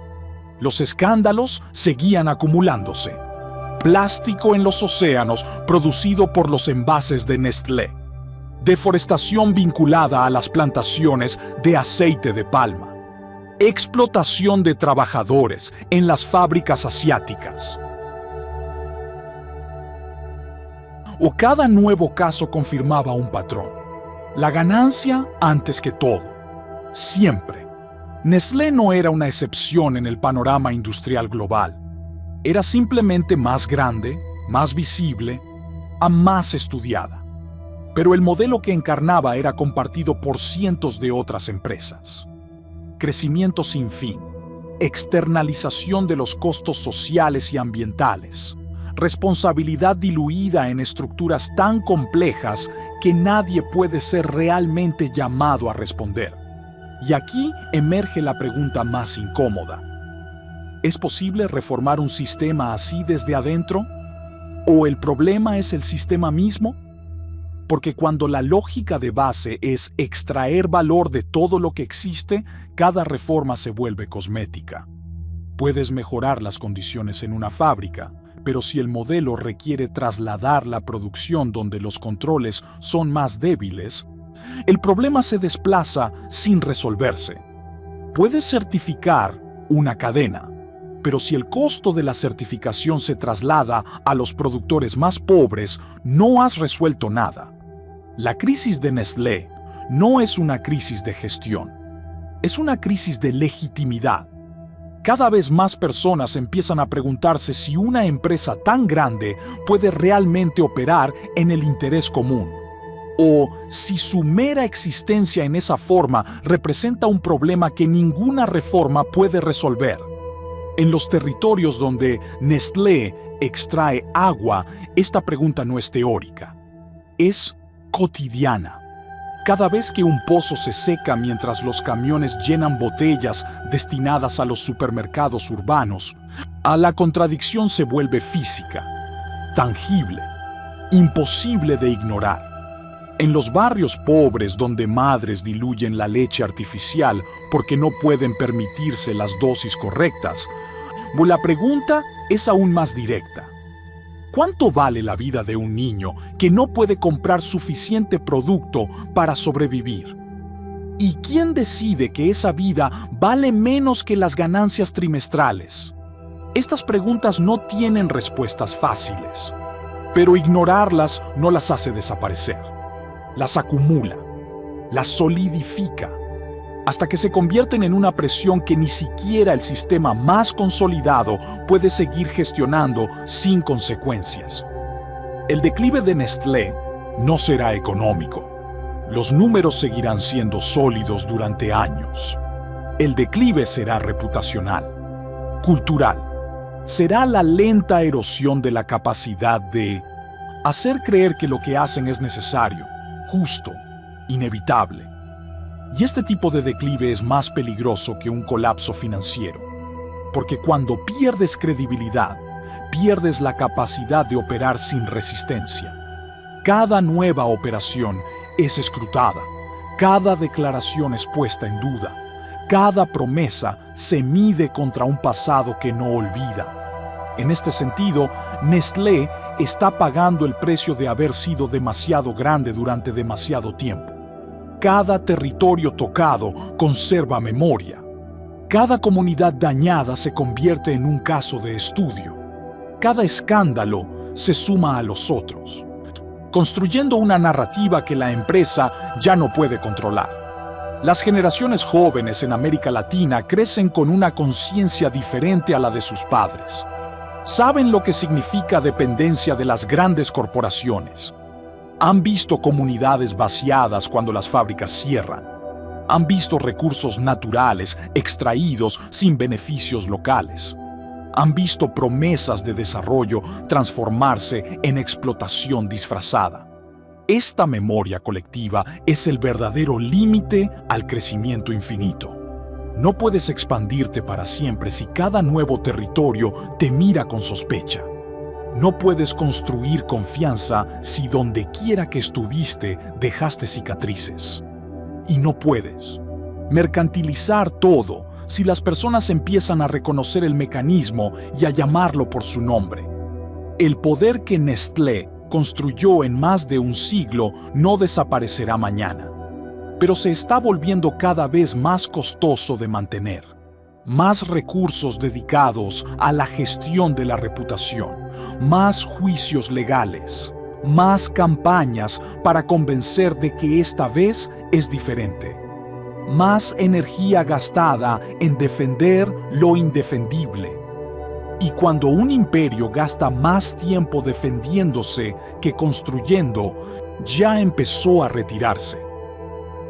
Los escándalos seguían acumulándose. Plástico en los océanos producido por los envases de Nestlé. Deforestación vinculada a las plantaciones de aceite de palma. Explotación de trabajadores en las fábricas asiáticas. O cada nuevo caso confirmaba un patrón. La ganancia antes que todo. Siempre. Nestlé no era una excepción en el panorama industrial global. Era simplemente más grande, más visible, más estudiada. Pero el modelo que encarnaba era compartido por cientos de otras empresas. Crecimiento sin fin, externalización de los costos sociales y ambientales, responsabilidad diluida en estructuras tan complejas que nadie puede ser realmente llamado a responder. Y aquí emerge la pregunta más incómoda. ¿Es posible reformar un sistema así desde adentro? ¿O el problema es el sistema mismo? Porque cuando la lógica de base es extraer valor de todo lo que existe, cada reforma se vuelve cosmética. Puedes mejorar las condiciones en una fábrica, pero si el modelo requiere trasladar la producción donde los controles son más débiles, el problema se desplaza sin resolverse. Puedes certificar una cadena, pero si el costo de la certificación se traslada a los productores más pobres, no has resuelto nada. La crisis de Nestlé no es una crisis de gestión, es una crisis de legitimidad. Cada vez más personas empiezan a preguntarse si una empresa tan grande puede realmente operar en el interés común. o si su mera existencia en esa forma representa un problema que ninguna reforma puede resolver. En los territorios donde Nestlé extrae agua, esta pregunta no es teórica, es cotidiana. Cada vez que un pozo se seca mientras los camiones llenan botellas destinadas a los supermercados urbanos, la contradicción se vuelve física, tangible, imposible de ignorar. En los barrios pobres donde madres diluyen la leche artificial porque no pueden permitirse las dosis correctas, la pregunta es aún más directa. ¿Cuánto vale la vida de un niño que no puede comprar suficiente producto para sobrevivir? ¿Y quién decide que esa vida vale menos que las ganancias trimestrales? Estas preguntas no tienen respuestas fáciles, pero ignorarlas no las hace desaparecer. Las acumula, las solidifica, hasta que se convierten en una presión que ni siquiera el sistema más consolidado puede seguir gestionando sin consecuencias. El declive de Nestlé no será económico. Los números seguirán siendo sólidos durante años. El declive será reputacional, cultural. Será la lenta erosión de la capacidad de hacer creer que lo que hacen es necesario, justo, inevitable. Y este tipo de declive es más peligroso que un colapso financiero, porque cuando pierdes credibilidad, pierdes la capacidad de operar sin resistencia. Cada nueva operación es escrutada, cada declaración es puesta en duda, cada promesa se mide contra un pasado que no olvida. En este sentido, Nestlé está pagando el precio de haber sido demasiado grande durante demasiado tiempo. Cada territorio tocado conserva memoria. Cada comunidad dañada se convierte en un caso de estudio. Cada escándalo se suma a los otros, construyendo una narrativa que la empresa ya no puede controlar. Las generaciones jóvenes en América Latina crecen con una conciencia diferente a la de sus padres. Saben lo que significa dependencia de las grandes corporaciones. Han visto comunidades vaciadas cuando las fábricas cierran. Han visto recursos naturales extraídos sin beneficios locales. Han visto promesas de desarrollo transformarse en explotación disfrazada. Esta memoria colectiva es el verdadero límite al crecimiento infinito. No puedes expandirte para siempre si cada nuevo territorio te mira con sospecha. No puedes construir confianza si donde quiera que estuviste dejaste cicatrices. Y no puedes mercantilizar todo si las personas empiezan a reconocer el mecanismo y a llamarlo por su nombre. El poder que Nestlé construyó en más de un siglo no desaparecerá mañana, pero se está volviendo cada vez más costoso de mantener. Más recursos dedicados a la gestión de la reputación, más juicios legales, más campañas para convencer de que esta vez es diferente, más energía gastada en defender lo indefendible. Y cuando un imperio gasta más tiempo defendiéndose que construyendo, ya empezó a retirarse,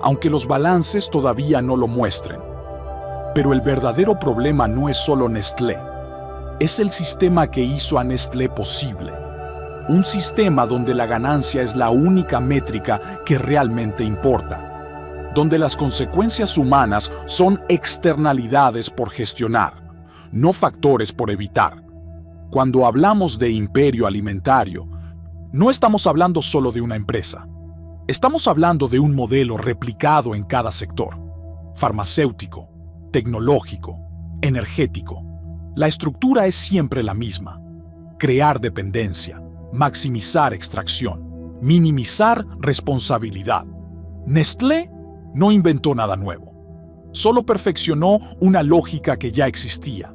aunque los balances todavía no lo muestren. Pero el verdadero problema no es solo Nestlé, es el sistema que hizo a Nestlé posible. Un sistema donde la ganancia es la única métrica que realmente importa, donde las consecuencias humanas son externalidades por gestionar, no factores por evitar. Cuando hablamos de imperio alimentario, no estamos hablando solo de una empresa. Estamos hablando de un modelo replicado en cada sector: farmacéutico, tecnológico, energético. La estructura es siempre la misma: crear dependencia, maximizar extracción, minimizar responsabilidad. Nestlé no inventó nada nuevo, solo perfeccionó una lógica que ya existía: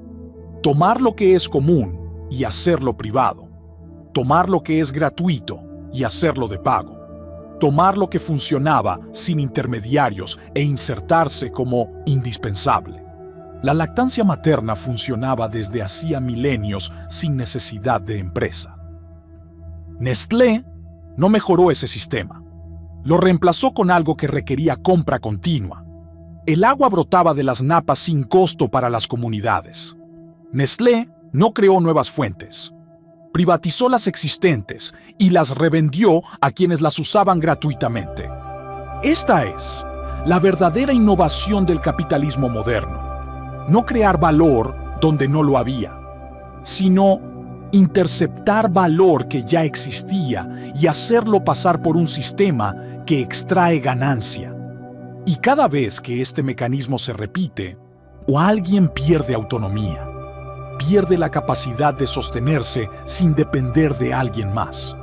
tomar lo que es común y hacerlo privado, tomar lo que es gratuito y hacerlo de pago, tomar lo que funcionaba sin intermediarios e insertarse como indispensable. La lactancia materna funcionaba desde hacía milenios sin necesidad de empresa. Nestlé no mejoró ese sistema, Lo reemplazó con algo que requería compra continua. El agua brotaba de las napas sin costo para las comunidades. Nestlé no creó nuevas fuentes. Privatizó las existentes y las revendió a quienes las usaban gratuitamente. Esta es la verdadera innovación del capitalismo moderno. No crear valor donde no lo había, sino interceptar valor que ya existía y hacerlo pasar por un sistema que extrae ganancia. Y cada vez que este mecanismo se repite, o alguien pierde autonomía, pierde la capacidad de sostenerse sin depender de alguien más,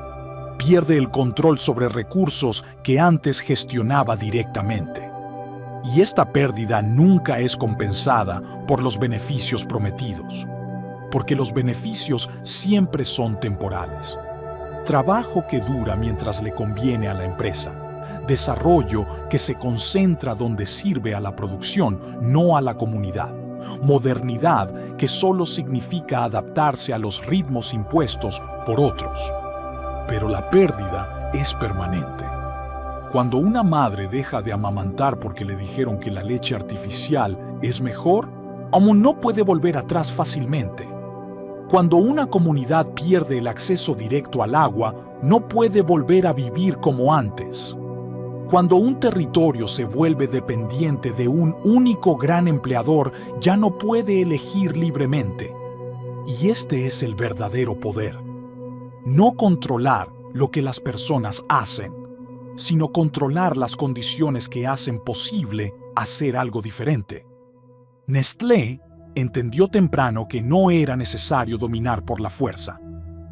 pierde el control sobre recursos que antes gestionaba directamente. Y esta pérdida nunca es compensada por los beneficios prometidos, porque los beneficios siempre son temporales. Trabajo que dura mientras le conviene a la empresa. Desarrollo que se concentra donde sirve a la producción, no a la comunidad. Modernidad que solo significa adaptarse a los ritmos impuestos por otros. Pero la pérdida es permanente. Cuando una madre deja de amamantar porque le dijeron que la leche artificial es mejor, aún no puede volver atrás fácilmente. Cuando una comunidad pierde el acceso directo al agua, no puede volver a vivir como antes. Cuando un territorio se vuelve dependiente de un único gran empleador, ya no puede elegir libremente. Y este es el verdadero poder. No controlar lo que las personas hacen, sino controlar las condiciones que hacen posible hacer algo diferente. Nestlé entendió temprano que no era necesario dominar por la fuerza.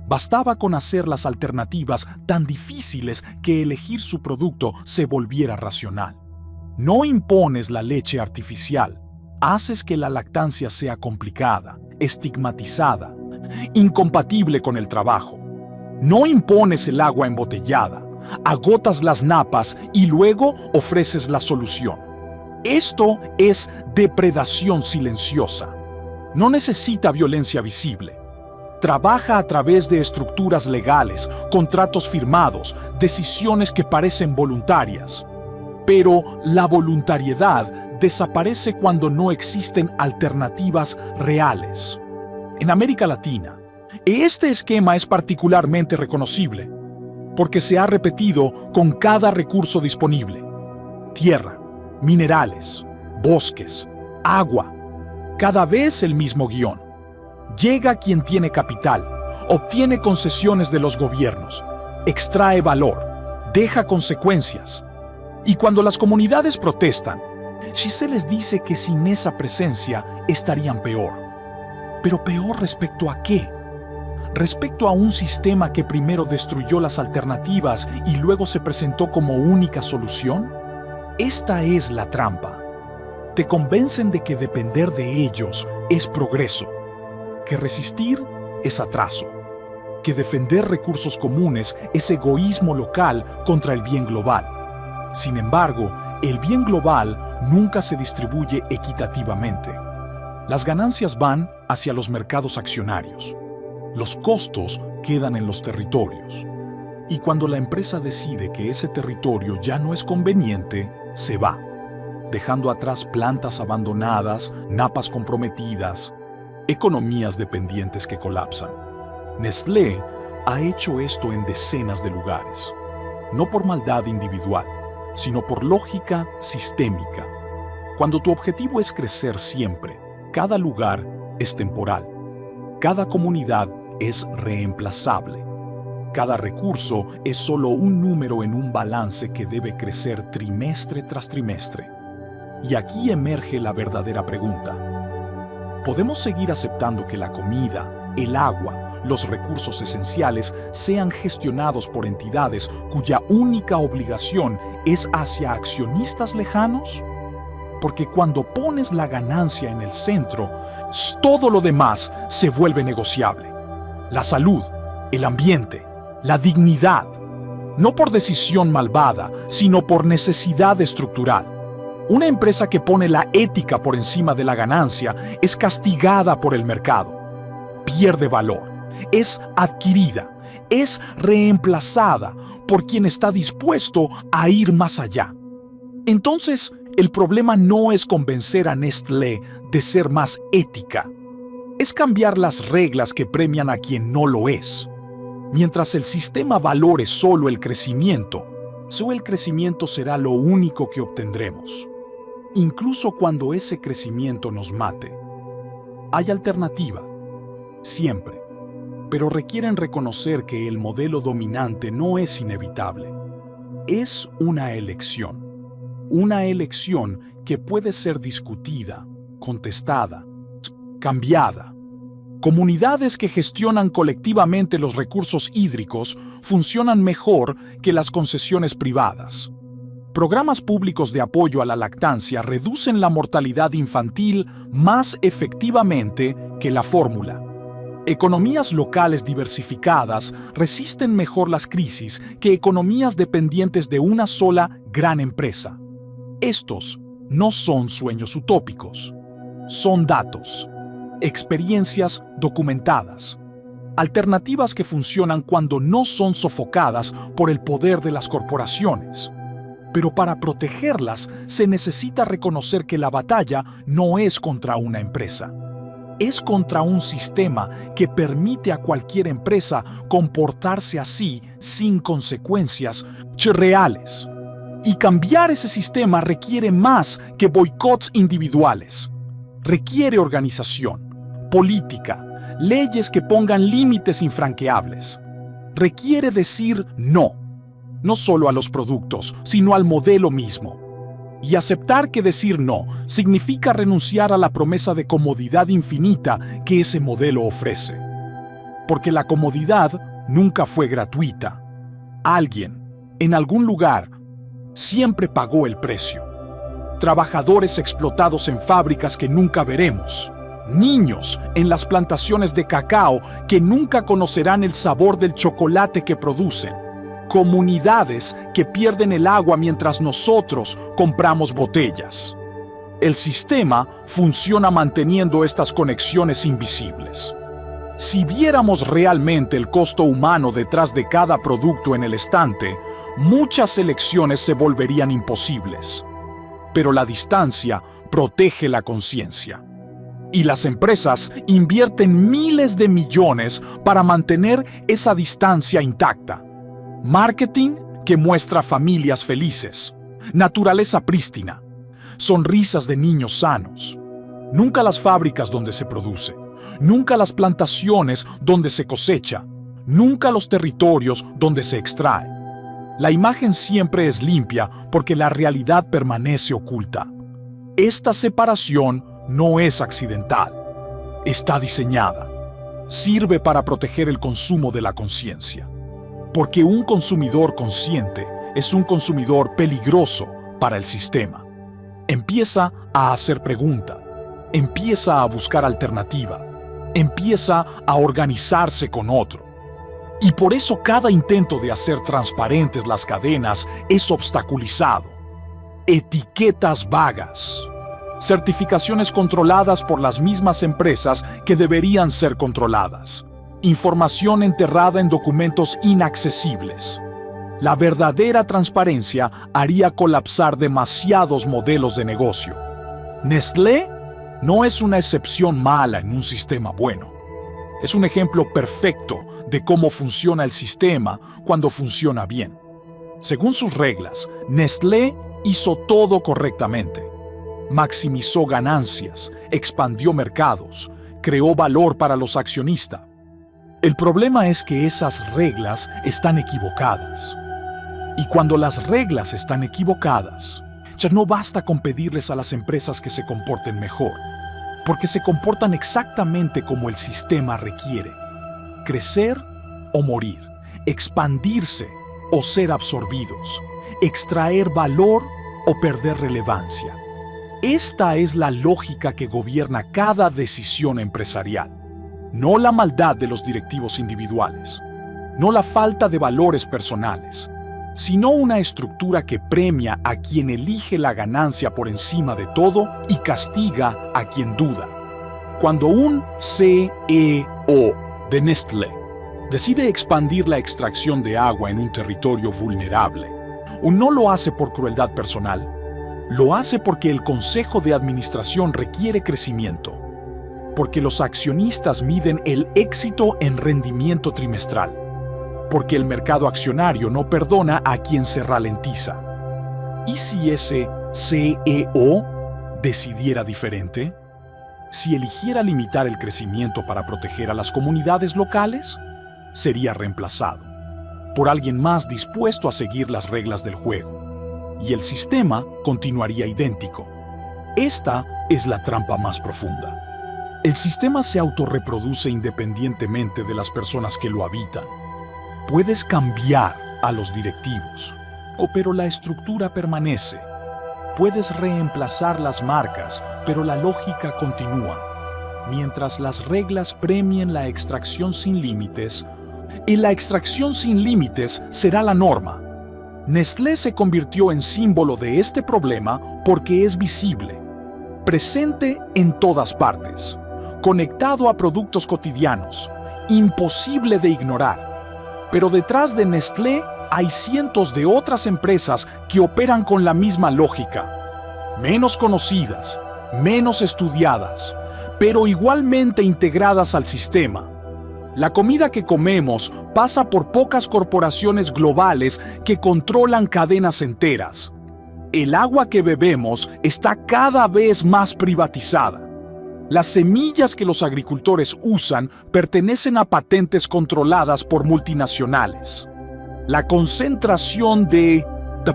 Bastaba con hacer las alternativas tan difíciles que elegir su producto se volviera racional. No impones la leche artificial, haces que la lactancia sea complicada, estigmatizada, incompatible con el trabajo. No impones el agua embotellada, agotas las napas y luego ofreces la solución. Esto es depredación silenciosa. No necesita violencia visible. Trabaja a través de estructuras legales, contratos firmados, decisiones que parecen voluntarias. Pero la voluntariedad desaparece cuando no existen alternativas reales. En América Latina, este esquema es particularmente reconocible porque se ha repetido con cada recurso disponible. Tierra, minerales, bosques, agua. Cada vez el mismo guión. Llega quien tiene capital, obtiene concesiones de los gobiernos, extrae valor, deja consecuencias. Y cuando las comunidades protestan, si se les dice que sin esa presencia estarían peor. ¿Pero peor respecto a qué? Respecto a un sistema que primero destruyó las alternativas y luego se presentó como única solución. Esta es la trampa. Te convencen de que depender de ellos es progreso, que resistir es atraso, que defender recursos comunes es egoísmo local contra el bien global. Sin embargo, el bien global nunca se distribuye equitativamente. Las ganancias van hacia los mercados accionarios. Los costos quedan en los territorios. Y cuando la empresa decide que ese territorio ya no es conveniente, se va, dejando atrás plantas abandonadas, napas comprometidas, economías dependientes que colapsan. Nestlé ha hecho esto en decenas de lugares, no por maldad individual, sino por lógica sistémica. Cuando tu objetivo es crecer siempre, cada lugar es temporal, cada comunidad es reemplazable, cada recurso es solo un número en un balance que debe crecer trimestre tras trimestre. Y aquí emerge la verdadera pregunta. ¿Podemos seguir aceptando que la comida, el agua, los recursos esenciales sean gestionados por entidades cuya única obligación es hacia accionistas lejanos? Porque cuando pones la ganancia en el centro, todo lo demás se vuelve negociable. La salud, el ambiente, la dignidad, no por decisión malvada, sino por necesidad estructural. Una empresa que pone la ética por encima de la ganancia es castigada por el mercado. Pierde valor, es adquirida es reemplazada por quien está dispuesto a ir más allá. Entonces, el problema no es convencer a Nestlé de ser más ética. Es cambiar las reglas que premian a quien no lo es. Mientras el sistema valore solo el crecimiento será lo único que obtendremos, incluso cuando ese crecimiento nos mate. Hay alternativa, siempre, pero requieren reconocer que el modelo dominante no es inevitable. Es una elección que puede ser discutida, contestada, cambiada. Comunidades que gestionan colectivamente los recursos hídricos funcionan mejor que las concesiones privadas. Programas públicos de apoyo a la lactancia reducen la mortalidad infantil más efectivamente que la fórmula. Economías locales diversificadas resisten mejor las crisis que economías dependientes de una sola gran empresa. Estos no son sueños utópicos, son datos. Experiencias documentadas, alternativas que funcionan cuando no son sofocadas por el poder de las corporaciones. Pero para protegerlas se necesita reconocer que la batalla no es contra una empresa, es contra un sistema que permite a cualquier empresa comportarse así sin consecuencias reales. Y cambiar ese sistema requiere más que boicots individuales. Requiere organización, política, leyes que pongan límites infranqueables. Requiere decir no solo a los productos, sino al modelo mismo. Y aceptar que decir no significa renunciar a la promesa de comodidad infinita que ese modelo ofrece. Porque la comodidad nunca fue gratuita. Alguien, en algún lugar, siempre pagó el precio. Trabajadores explotados en fábricas que nunca veremos. Niños en las plantaciones de cacao que nunca conocerán el sabor del chocolate que producen. Comunidades que pierden el agua mientras nosotros compramos botellas. El sistema funciona manteniendo estas conexiones invisibles. Si viéramos realmente el costo humano detrás de cada producto en el estante, muchas elecciones se volverían imposibles. Pero la distancia protege la conciencia. Y las empresas invierten miles de millones para mantener esa distancia intacta. Marketing que muestra familias felices, naturaleza prístina, sonrisas de niños sanos. Nunca las fábricas donde se produce, nunca las plantaciones donde se cosecha, nunca los territorios donde se extrae. La imagen siempre es limpia porque la realidad permanece oculta. Esta separación no es accidental. Está diseñada. Sirve para proteger el consumo de la conciencia. Porque un consumidor consciente es un consumidor peligroso para el sistema. Empieza a hacer pregunta. Empieza a buscar alternativa. Empieza a organizarse con otro. Y por eso cada intento de hacer transparentes las cadenas es obstaculizado. Etiquetas vagas. Certificaciones controladas por las mismas empresas que deberían ser controladas. Información enterrada en documentos inaccesibles. La verdadera transparencia haría colapsar demasiados modelos de negocio. Nestlé no es una excepción mala en un sistema bueno. Es un ejemplo perfecto de cómo funciona el sistema cuando funciona bien. Según sus reglas, Nestlé hizo todo correctamente. Maximizó ganancias, expandió mercados, creó valor para los accionistas. El problema es que esas reglas están equivocadas. Y cuando las reglas están equivocadas, ya no basta con pedirles a las empresas que se comporten mejor, porque se comportan exactamente como el sistema requiere. Crecer o morir, expandirse o ser absorbidos, extraer valor o perder relevancia. Esta es la lógica que gobierna cada decisión empresarial, no la maldad de los directivos individuales, no la falta de valores personales, sino una estructura que premia a quien elige la ganancia por encima de todo y castiga a quien duda. Cuando un CEO de Nestlé decide expandir la extracción de agua en un territorio vulnerable, o no lo hace por crueldad personal, lo hace porque el consejo de administración requiere crecimiento, porque los accionistas miden el éxito en rendimiento trimestral, porque el mercado accionario no perdona a quien se ralentiza. ¿Y si ese CEO decidiera diferente? Si eligiera limitar el crecimiento para proteger a las comunidades locales, sería reemplazado por alguien más dispuesto a seguir las reglas del juego, y el sistema continuaría idéntico. Esta es la trampa más profunda. El sistema se autorreproduce independientemente de las personas que lo habitan. Puedes cambiar a los directivos, pero la estructura permanece. Puedes reemplazar las marcas, pero la lógica continúa. Mientras las reglas premien la extracción sin límites, y la extracción sin límites será la norma. Nestlé se convirtió en símbolo de este problema porque es visible, presente en todas partes, conectado a productos cotidianos, imposible de ignorar. Pero detrás de Nestlé hay cientos de otras empresas que operan con la misma lógica, menos conocidas, menos estudiadas, pero igualmente integradas al sistema. La comida que comemos pasa por pocas corporaciones globales que controlan cadenas enteras. El agua que bebemos está cada vez más privatizada. Las semillas que los agricultores usan pertenecen a patentes controladas por multinacionales. La concentración de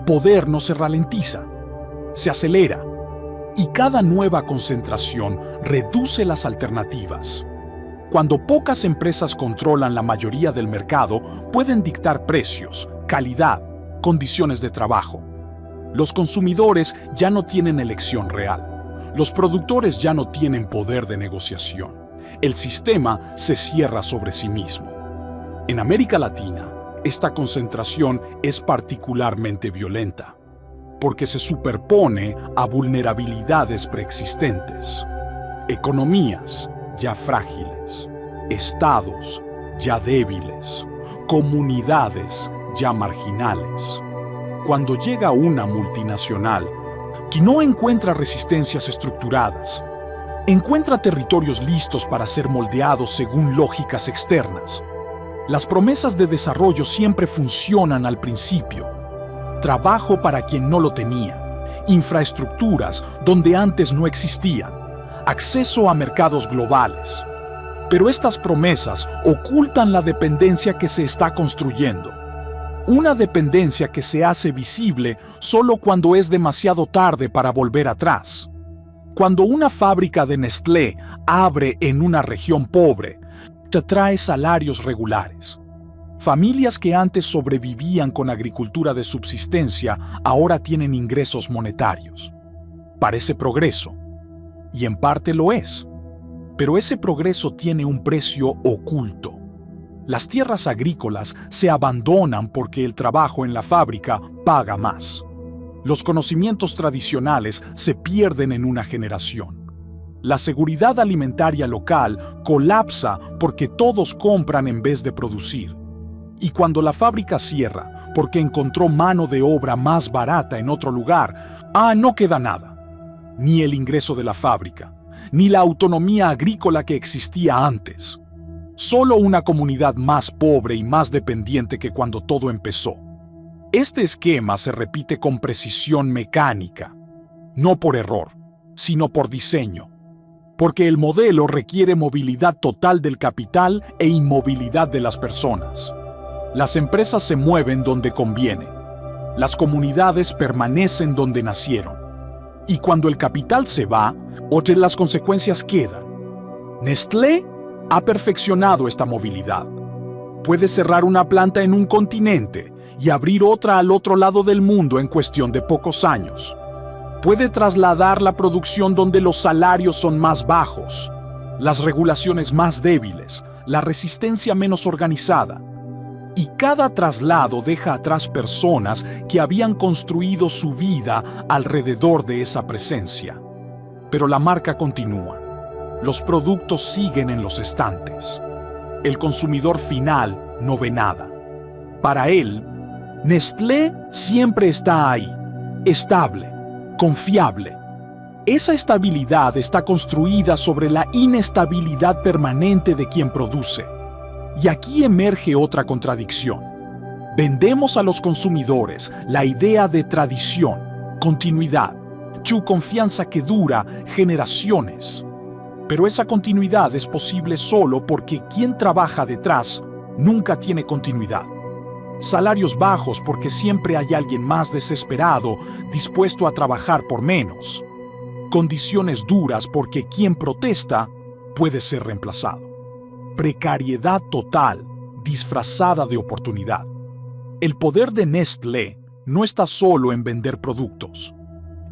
poder no se ralentiza, se acelera, y cada nueva concentración reduce las alternativas. Cuando pocas empresas controlan la mayoría del mercado, pueden dictar precios, calidad, condiciones de trabajo. Los consumidores ya no tienen elección real. Los productores ya no tienen poder de negociación. El sistema se cierra sobre sí mismo. En América Latina, esta concentración es particularmente violenta, porque se superpone a vulnerabilidades preexistentes. Economías ya frágiles, estados ya débiles, comunidades ya marginales. Cuando llega una multinacional que no encuentra resistencias estructuradas, encuentra territorios listos para ser moldeados según lógicas externas. Las promesas de desarrollo siempre funcionan al principio. Trabajo para quien no lo tenía, infraestructuras donde antes no existían, acceso a mercados globales. Pero estas promesas ocultan la dependencia que se está construyendo. Una dependencia que se hace visible solo cuando es demasiado tarde para volver atrás. Cuando una fábrica de Nestlé abre en una región pobre, te trae salarios regulares. Familias que antes sobrevivían con agricultura de subsistencia ahora tienen ingresos monetarios. Parece progreso, y en parte lo es, pero ese progreso tiene un precio oculto. Las tierras agrícolas se abandonan porque el trabajo en la fábrica paga más. Los conocimientos tradicionales se pierden en una generación. La seguridad alimentaria local colapsa porque todos compran en vez de producir. Y cuando la fábrica cierra porque encontró mano de obra más barata en otro lugar, no queda nada. Ni el ingreso de la fábrica, ni la autonomía agrícola que existía antes. Solo una comunidad más pobre y más dependiente que cuando todo empezó. Este esquema se repite con precisión mecánica, no por error, sino por diseño. Porque el modelo requiere movilidad total del capital e inmovilidad de las personas. Las empresas se mueven donde conviene. Las comunidades permanecen donde nacieron. Y cuando el capital se va, las consecuencias quedan. Nestlé ha perfeccionado esta movilidad. Puede cerrar una planta en un continente y abrir otra al otro lado del mundo en cuestión de pocos años. Puede trasladar la producción donde los salarios son más bajos, las regulaciones más débiles, la resistencia menos organizada. Y cada traslado deja atrás personas que habían construido su vida alrededor de esa presencia. Pero la marca continúa. Los productos siguen en los estantes. el consumidor final no ve nada. Para él, Nestlé siempre está ahí, estable, confiable. Esa estabilidad está construida sobre la inestabilidad permanente de quien produce. Y aquí emerge otra contradicción. Vendemos a los consumidores la idea de tradición, continuidad, confianza que dura generaciones. Pero esa continuidad es posible solo porque quien trabaja detrás nunca tiene continuidad. Salarios bajos porque siempre hay alguien más desesperado, dispuesto a trabajar por menos. Condiciones duras porque quien protesta puede ser reemplazado. Precariedad total, disfrazada de oportunidad. El poder de Nestlé no está solo en vender productos.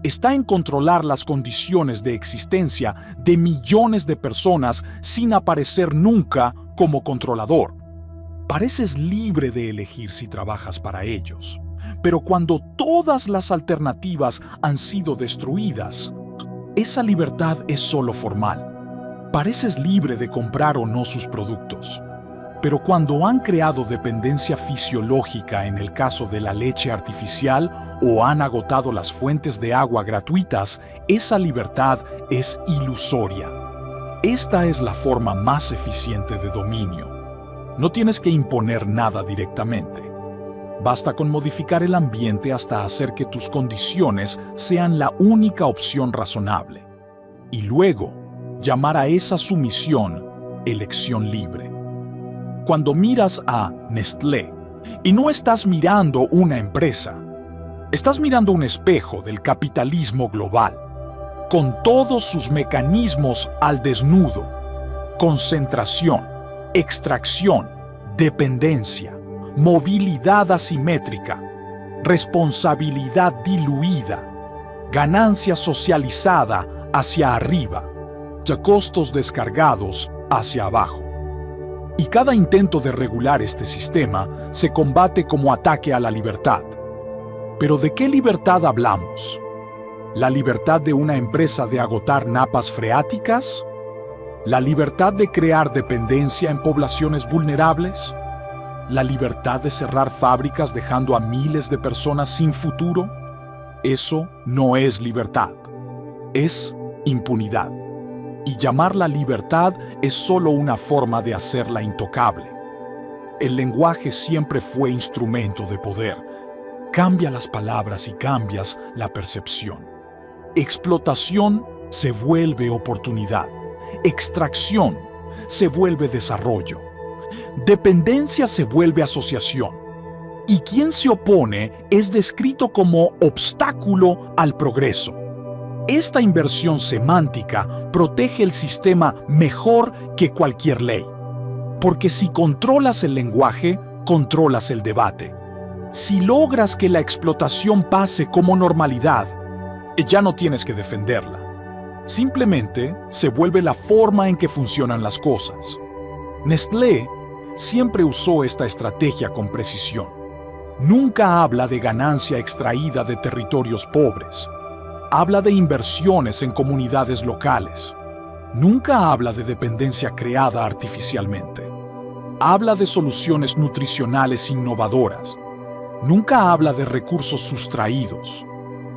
Está en controlar las condiciones de existencia de millones de personas sin aparecer nunca como controlador. Pareces libre de elegir si trabajas para ellos, pero cuando todas las alternativas han sido destruidas, esa libertad es solo formal. Pareces libre de comprar o no sus productos, pero cuando han creado dependencia fisiológica en el caso de la leche artificial o han agotado las fuentes de agua gratuitas, esa libertad es ilusoria. Esta es la forma más eficiente de dominio. No tienes que imponer nada directamente. Basta con modificar el ambiente hasta hacer que tus condiciones sean la única opción razonable. Y luego, llamar a esa sumisión elección libre. Cuando miras a Nestlé, y no estás mirando una empresa, estás mirando un espejo del capitalismo global, con todos sus mecanismos al desnudo: concentración, extracción, dependencia, movilidad asimétrica, responsabilidad diluida, ganancia socializada hacia arriba, costos descargados hacia abajo. Y cada intento de regular este sistema se combate como ataque a la libertad. ¿Pero de qué libertad hablamos? ¿La libertad de una empresa de agotar napas freáticas? ¿La libertad de crear dependencia en poblaciones vulnerables? ¿La libertad de cerrar fábricas dejando a miles de personas sin futuro? Eso no es libertad, es impunidad. Y llamarla libertad es solo una forma de hacerla intocable. El lenguaje siempre fue instrumento de poder. Cambia las palabras y cambias la percepción. Explotación se vuelve oportunidad. Extracción se vuelve desarrollo. Dependencia se vuelve asociación. Y quien se opone es descrito como obstáculo al progreso. Esta inversión semántica protege el sistema mejor que cualquier ley. Porque si controlas el lenguaje, controlas el debate. Si logras que la explotación pase como normalidad, ya no tienes que defenderla. Simplemente se vuelve la forma en que funcionan las cosas. Nestlé siempre usó esta estrategia con precisión. Nunca habla de ganancia extraída de territorios pobres. Habla de inversiones en comunidades locales. Nunca habla de dependencia creada artificialmente. Habla de soluciones nutricionales innovadoras. Nunca habla de recursos sustraídos.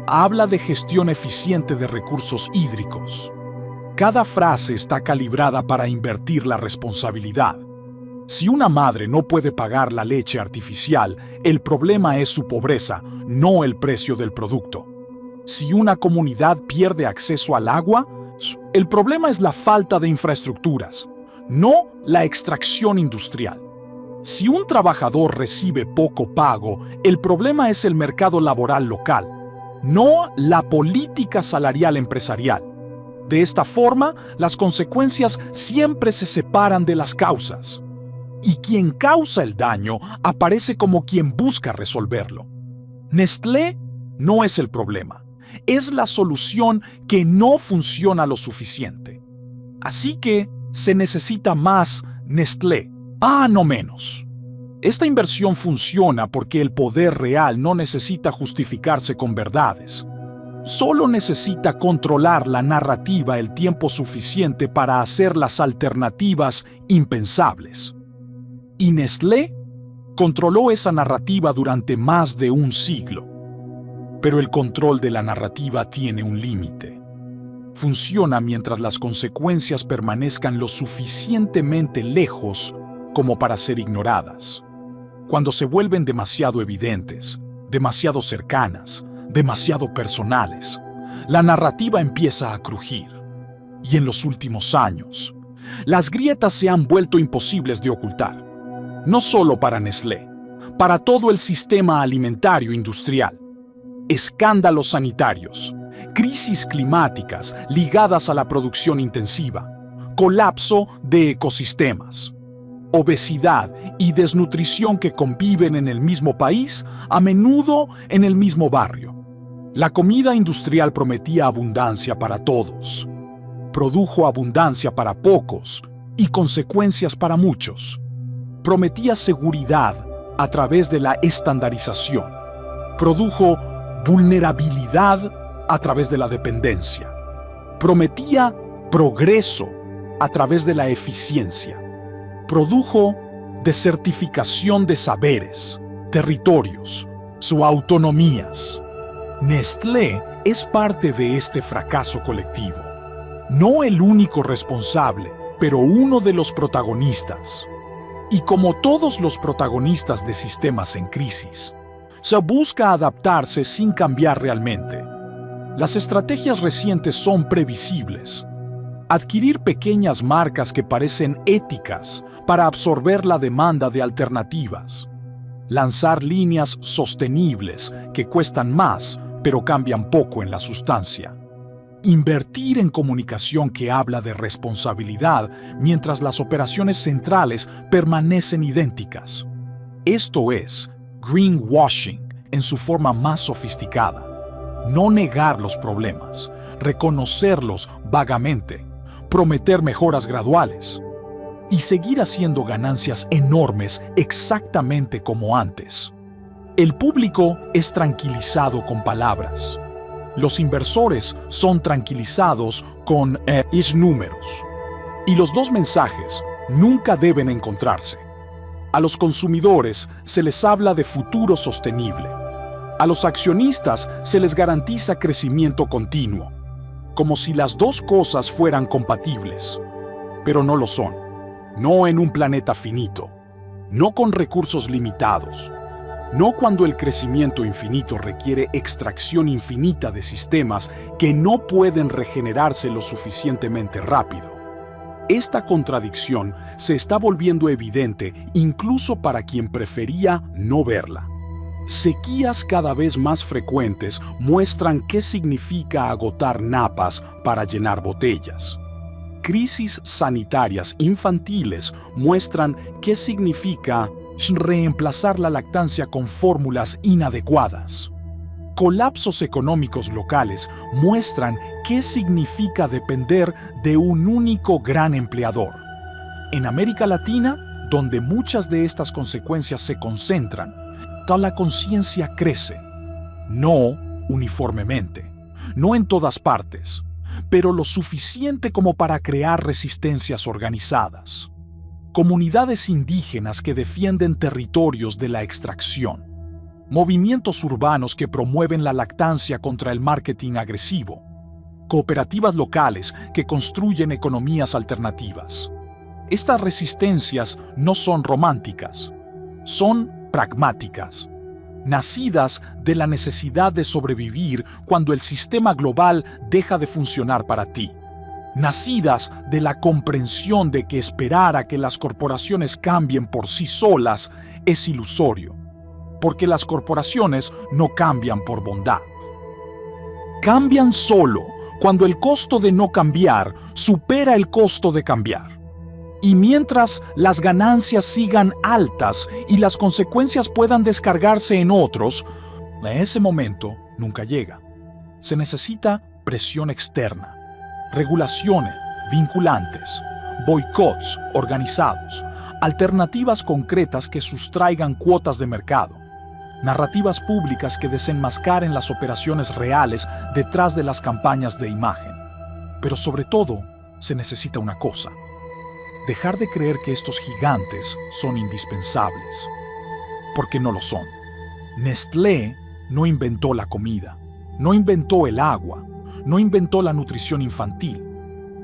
Habla de gestión eficiente de recursos hídricos. Cada frase está calibrada para invertir la responsabilidad. Si una madre no puede pagar la leche artificial, el problema es su pobreza, no el precio del producto. Si una comunidad pierde acceso al agua, el problema es la falta de infraestructuras, no la extracción industrial. Si un trabajador recibe poco pago, el problema es el mercado laboral local, no la política salarial empresarial. De esta forma, las consecuencias siempre se separan de las causas. Y quien causa el daño aparece como quien busca resolverlo. Nestlé no es el problema. Es la solución que no funciona lo suficiente. Así que se necesita más Nestlé, no menos. Esta inversión funciona porque el poder real no necesita justificarse con verdades. Solo necesita controlar la narrativa el tiempo suficiente para hacer las alternativas impensables. Y Nestlé controló esa narrativa durante más de un siglo. Pero el control de la narrativa tiene un límite. Funciona mientras las consecuencias permanezcan lo suficientemente lejos como para ser ignoradas. Cuando se vuelven demasiado evidentes, demasiado cercanas, demasiado personales, la narrativa empieza a crujir. Y en los últimos años, las grietas se han vuelto imposibles de ocultar. No solo para Nestlé, para todo el sistema alimentario industrial. Escándalos sanitarios, crisis climáticas ligadas a la producción intensiva, colapso de ecosistemas, obesidad y desnutrición que conviven en el mismo país, a menudo en el mismo barrio. La comida industrial prometía abundancia para todos. Produjo abundancia para pocos y consecuencias para muchos. Prometía seguridad a través de la estandarización. Produjo vulnerabilidad a través de la dependencia. Prometía progreso a través de la eficiencia. Produjo desertificación de saberes, territorios, su autonomías. Nestlé es parte de este fracaso colectivo. No el único responsable, pero uno de los protagonistas. Y como todos los protagonistas de sistemas en crisis, se busca adaptarse sin cambiar realmente. Las estrategias recientes son previsibles. Adquirir pequeñas marcas que parecen éticas para absorber la demanda de alternativas. Lanzar líneas sostenibles que cuestan más, pero cambian poco en la sustancia. Invertir en comunicación que habla de responsabilidad mientras las operaciones centrales permanecen idénticas. Esto es greenwashing en su forma más sofisticada. No negar los problemas, reconocerlos vagamente, prometer mejoras graduales y seguir haciendo ganancias enormes exactamente como antes. El público es tranquilizado con palabras. Los inversores son tranquilizados con números. Y los dos mensajes nunca deben encontrarse. A los consumidores se les habla de futuro sostenible. A los accionistas se les garantiza crecimiento continuo, como si las dos cosas fueran compatibles. Pero no lo son. No en un planeta finito. No con recursos limitados. No cuando el crecimiento infinito requiere extracción infinita de sistemas que no pueden regenerarse lo suficientemente rápido. Esta contradicción se está volviendo evidente incluso para quien prefería no verla. Sequías cada vez más frecuentes muestran qué significa agotar napas para llenar botellas. Crisis sanitarias infantiles muestran qué significa reemplazar la lactancia con fórmulas inadecuadas. Colapsos económicos locales muestran qué significa depender de un único gran empleador. En América Latina, donde muchas de estas consecuencias se concentran, la conciencia crece. No uniformemente, no en todas partes, pero lo suficiente como para crear resistencias organizadas. Comunidades indígenas que defienden territorios de la extracción. Movimientos urbanos que promueven la lactancia contra el marketing agresivo. Cooperativas locales que construyen economías alternativas. Estas resistencias no son románticas, son pragmáticas, nacidas de la necesidad de sobrevivir cuando el sistema global deja de funcionar para ti. Nacidas de la comprensión de que esperar a que las corporaciones cambien por sí solas es ilusorio, porque las corporaciones no cambian por bondad. Cambian solo cuando el costo de no cambiar supera el costo de cambiar. Y mientras las ganancias sigan altas y las consecuencias puedan descargarse en otros, ese momento nunca llega. Se necesita presión externa. Regulaciones vinculantes, boicots organizados, alternativas concretas que sustraigan cuotas de mercado, narrativas públicas que desenmascaren las operaciones reales detrás de las campañas de imagen. Pero sobre todo, se necesita una cosa: dejar de creer que estos gigantes son indispensables, porque no lo son. Nestlé no inventó la comida, no inventó el agua, no inventó la nutrición infantil.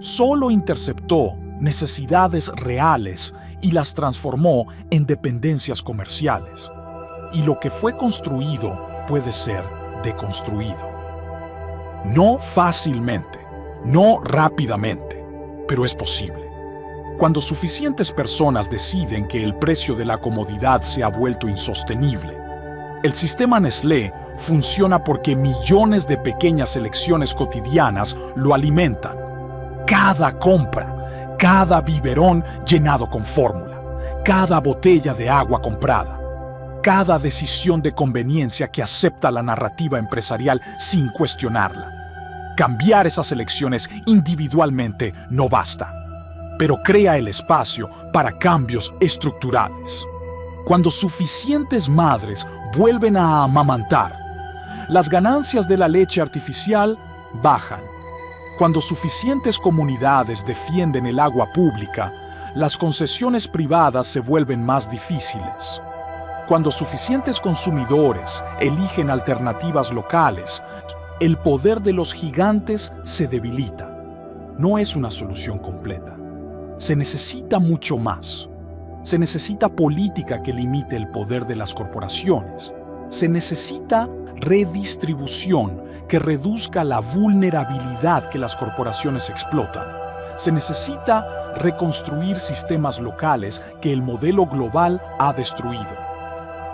Solo interceptó necesidades reales y las transformó en dependencias comerciales. Y lo que fue construido puede ser deconstruido. No fácilmente, no rápidamente, pero es posible. Cuando suficientes personas deciden que el precio de la comodidad se ha vuelto insostenible, el sistema Nestlé funciona porque millones de pequeñas elecciones cotidianas lo alimentan. Cada compra, cada biberón llenado con fórmula, cada botella de agua comprada, cada decisión de conveniencia que acepta la narrativa empresarial sin cuestionarla. Cambiar esas elecciones individualmente no basta, pero crea el espacio para cambios estructurales. Cuando suficientes madres vuelven a amamantar, las ganancias de la leche artificial bajan. Cuando suficientes comunidades defienden el agua pública, las concesiones privadas se vuelven más difíciles. Cuando suficientes consumidores eligen alternativas locales, el poder de los gigantes se debilita. No es una solución completa. Se necesita mucho más. Se necesita política que limite el poder de las corporaciones. Se necesita redistribución que reduzca la vulnerabilidad que las corporaciones explotan. Se necesita reconstruir sistemas locales que el modelo global ha destruido.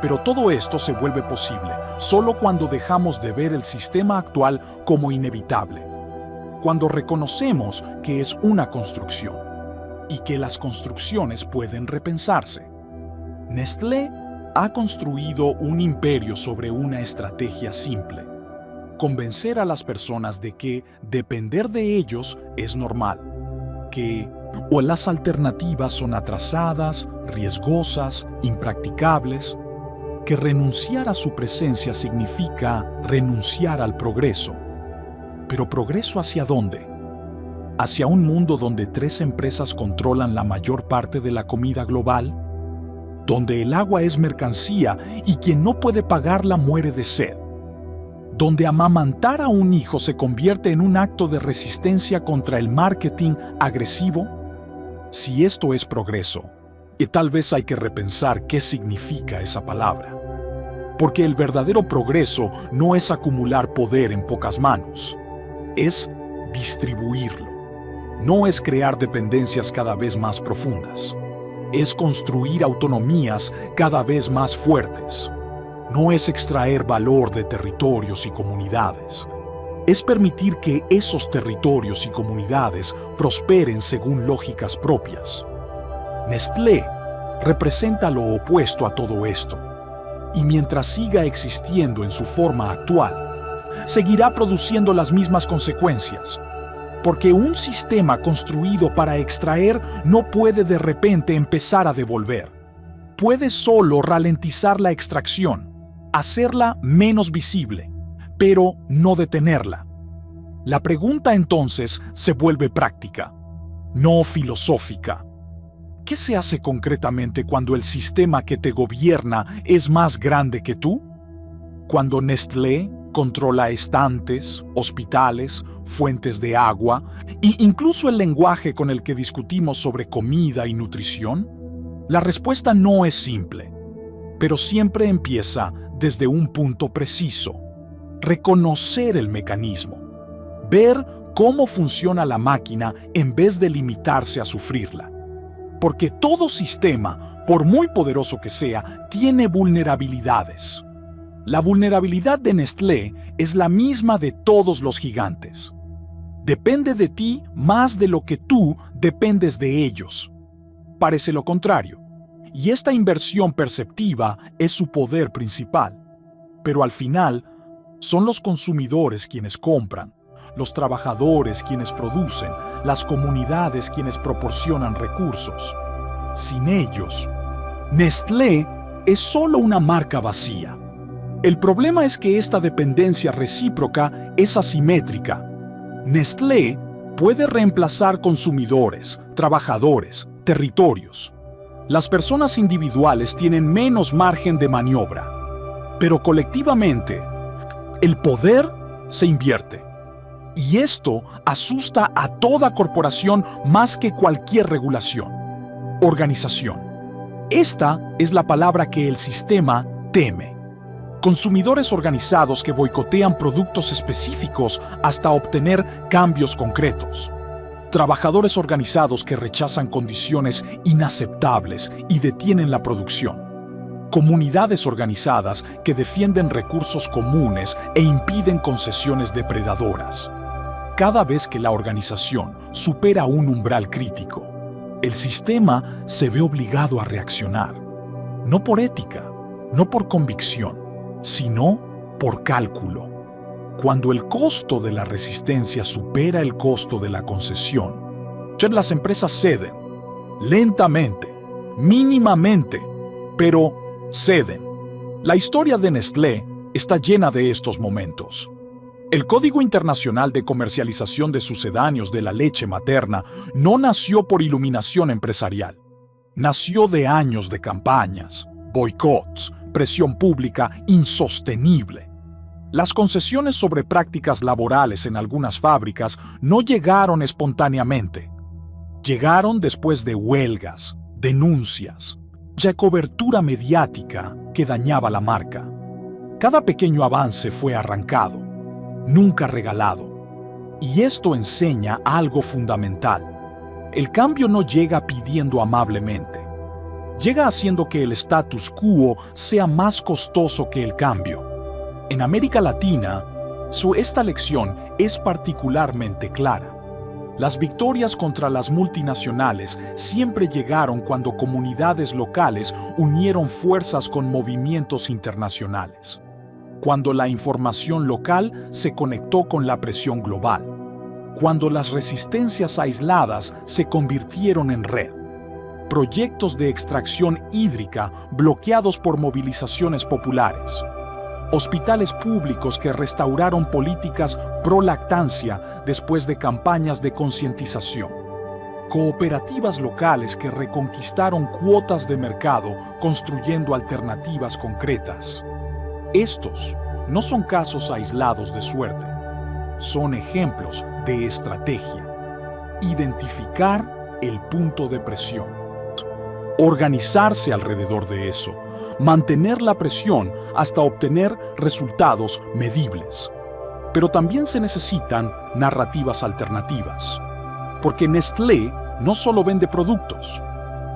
Pero todo esto se vuelve posible solo cuando dejamos de ver el sistema actual como inevitable. Cuando reconocemos que es una construcción y que las construcciones pueden repensarse. Nestlé ha construido un imperio sobre una estrategia simple: convencer a las personas de que depender de ellos es normal, que o las alternativas son atrasadas, riesgosas, impracticables, que renunciar a su presencia significa renunciar al progreso. ¿Pero progreso hacia dónde? ¿Hacia un mundo donde 3 empresas controlan la mayor parte de la comida global? ¿Donde el agua es mercancía y quien no puede pagarla muere de sed? ¿Donde amamantar a un hijo se convierte en un acto de resistencia contra el marketing agresivo? Si esto es progreso, y tal vez hay que repensar qué significa esa palabra. Porque el verdadero progreso no es acumular poder en pocas manos, es distribuirlo. No es crear dependencias cada vez más profundas. Es construir autonomías cada vez más fuertes. No es extraer valor de territorios y comunidades. Es permitir que esos territorios y comunidades prosperen según lógicas propias. Nestlé representa lo opuesto a todo esto. Y mientras siga existiendo en su forma actual, seguirá produciendo las mismas consecuencias. Porque un sistema construido para extraer no puede de repente empezar a devolver. Puede solo ralentizar la extracción, hacerla menos visible, pero no detenerla. La pregunta entonces se vuelve práctica, no filosófica. ¿Qué se hace concretamente cuando el sistema que te gobierna es más grande que tú? Cuando Nestlé controla estantes, hospitales, fuentes de agua e incluso el lenguaje con el que discutimos sobre comida y nutrición? La respuesta no es simple, pero siempre empieza desde un punto preciso: reconocer el mecanismo, ver cómo funciona la máquina en vez de limitarse a sufrirla. Porque todo sistema, por muy poderoso que sea, tiene vulnerabilidades. La vulnerabilidad de Nestlé es la misma de todos los gigantes. Depende de ti más de lo que tú dependes de ellos. Parece lo contrario, y esta inversión perceptiva es su poder principal. Pero al final, son los consumidores quienes compran, los trabajadores quienes producen, las comunidades quienes proporcionan recursos. Sin ellos, Nestlé es solo una marca vacía. El problema es que esta dependencia recíproca es asimétrica. Nestlé puede reemplazar consumidores, trabajadores, territorios. Las personas individuales tienen menos margen de maniobra, pero colectivamente, el poder se invierte. Y esto asusta a toda corporación más que cualquier regulación. Organización. Esta es la palabra que el sistema teme. Consumidores organizados que boicotean productos específicos hasta obtener cambios concretos. Trabajadores organizados que rechazan condiciones inaceptables y detienen la producción. Comunidades organizadas que defienden recursos comunes e impiden concesiones depredadoras. Cada vez que la organización supera un umbral crítico, el sistema se ve obligado a reaccionar. No por ética, no por convicción, sino por cálculo. Cuando el costo de la resistencia supera el costo de la concesión, las empresas ceden, lentamente, mínimamente, pero ceden. La historia de Nestlé está llena de estos momentos. El Código Internacional de Comercialización de Sucedáneos de la Leche Materna no nació por iluminación empresarial. Nació de años de campañas, boicots, presión pública insostenible. Las concesiones sobre prácticas laborales en algunas fábricas no llegaron espontáneamente. Llegaron después de huelgas, denuncias, ya cobertura mediática que dañaba la marca. Cada pequeño avance fue arrancado, nunca regalado. Y esto enseña algo fundamental. El cambio no llega pidiendo amablemente. Llega haciendo que el status quo sea más costoso que el cambio. En América Latina, esta lección es particularmente clara. Las victorias contra las multinacionales siempre llegaron cuando comunidades locales unieron fuerzas con movimientos internacionales. Cuando la información local se conectó con la presión global. Cuando las resistencias aisladas se convirtieron en red. Proyectos de extracción hídrica bloqueados por movilizaciones populares. Hospitales públicos que restauraron políticas pro lactancia después de campañas de concientización. Cooperativas locales que reconquistaron cuotas de mercado construyendo alternativas concretas. Estos no son casos aislados de suerte, son ejemplos de estrategia. Identificar el punto de presión. Organizarse alrededor de eso. Mantener la presión hasta obtener resultados medibles. Pero también se necesitan narrativas alternativas. Porque Nestlé no solo vende productos,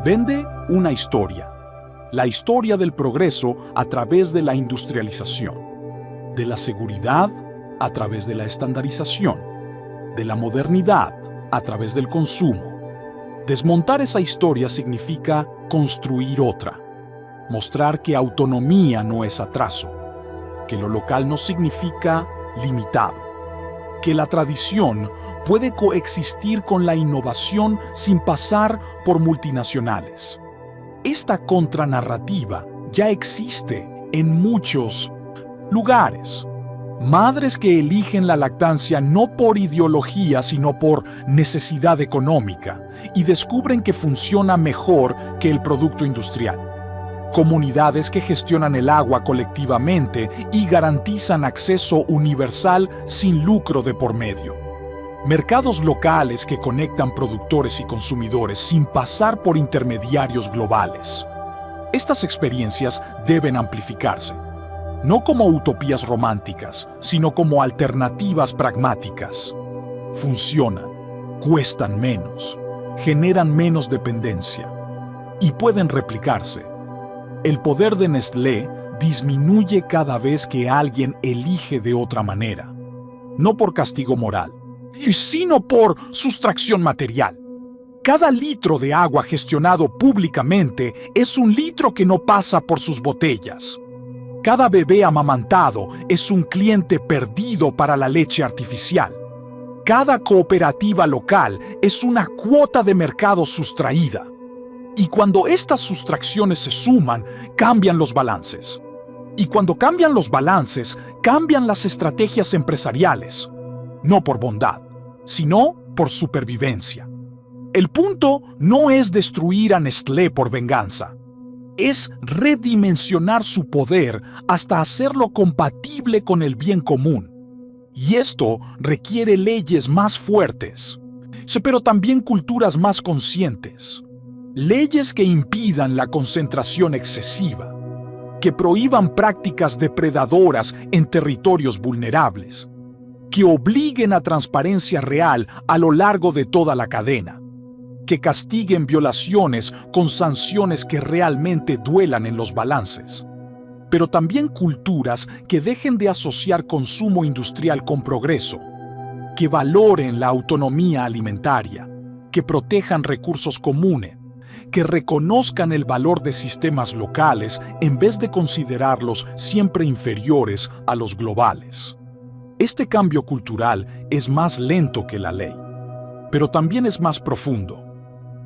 vende una historia. La historia del progreso a través de la industrialización, de la seguridad a través de la estandarización, de la modernidad a través del consumo. Desmontar esa historia significa construir otra. Mostrar que autonomía no es atraso, que lo local no significa limitado, que la tradición puede coexistir con la innovación sin pasar por multinacionales. Esta contranarrativa ya existe en muchos lugares. Madres que eligen la lactancia no por ideología, sino por necesidad económica y descubren que funciona mejor que el producto industrial. Comunidades que gestionan el agua colectivamente y garantizan acceso universal sin lucro de por medio. Mercados locales que conectan productores y consumidores sin pasar por intermediarios globales. Estas experiencias deben amplificarse, no como utopías románticas, sino como alternativas pragmáticas. Funcionan, cuestan menos, generan menos dependencia y pueden replicarse. El poder de Nestlé disminuye cada vez que alguien elige de otra manera, no por castigo moral, sino por sustracción material. Cada litro de agua gestionado públicamente es un litro que no pasa por sus botellas. Cada bebé amamantado es un cliente perdido para la leche artificial. Cada cooperativa local es una cuota de mercado sustraída. Y cuando estas sustracciones se suman, cambian los balances. Y cuando cambian los balances, cambian las estrategias empresariales. No por bondad, sino por supervivencia. El punto no es destruir a Nestlé por venganza. Es redimensionar su poder hasta hacerlo compatible con el bien común. Y esto requiere leyes más fuertes, pero también culturas más conscientes. Leyes que impidan la concentración excesiva, que prohíban prácticas depredadoras en territorios vulnerables, que obliguen a transparencia real a lo largo de toda la cadena, que castiguen violaciones con sanciones que realmente duelan en los balances, pero también culturas que dejen de asociar consumo industrial con progreso, que valoren la autonomía alimentaria, que protejan recursos comunes, que reconozcan el valor de sistemas locales en vez de considerarlos siempre inferiores a los globales. Este cambio cultural es más lento que la ley, pero también es más profundo,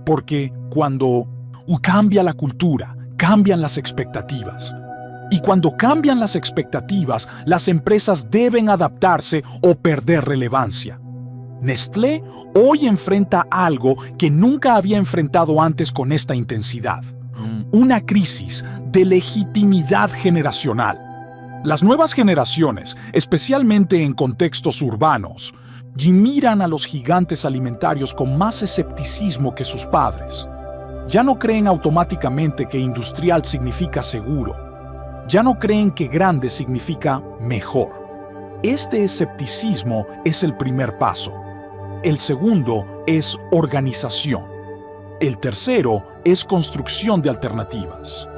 porque cuando cambia la cultura, cambian las expectativas. Y cuando cambian las expectativas, las empresas deben adaptarse o perder relevancia. Nestlé hoy enfrenta algo que nunca había enfrentado antes con esta intensidad: una crisis de legitimidad generacional. Las nuevas generaciones, especialmente en contextos urbanos, miran a los gigantes alimentarios con más escepticismo que sus padres. Ya no creen automáticamente que industrial significa seguro. Ya no creen que grande significa mejor. Este escepticismo es el primer paso. El segundo es organización. El tercero es construcción de alternativas.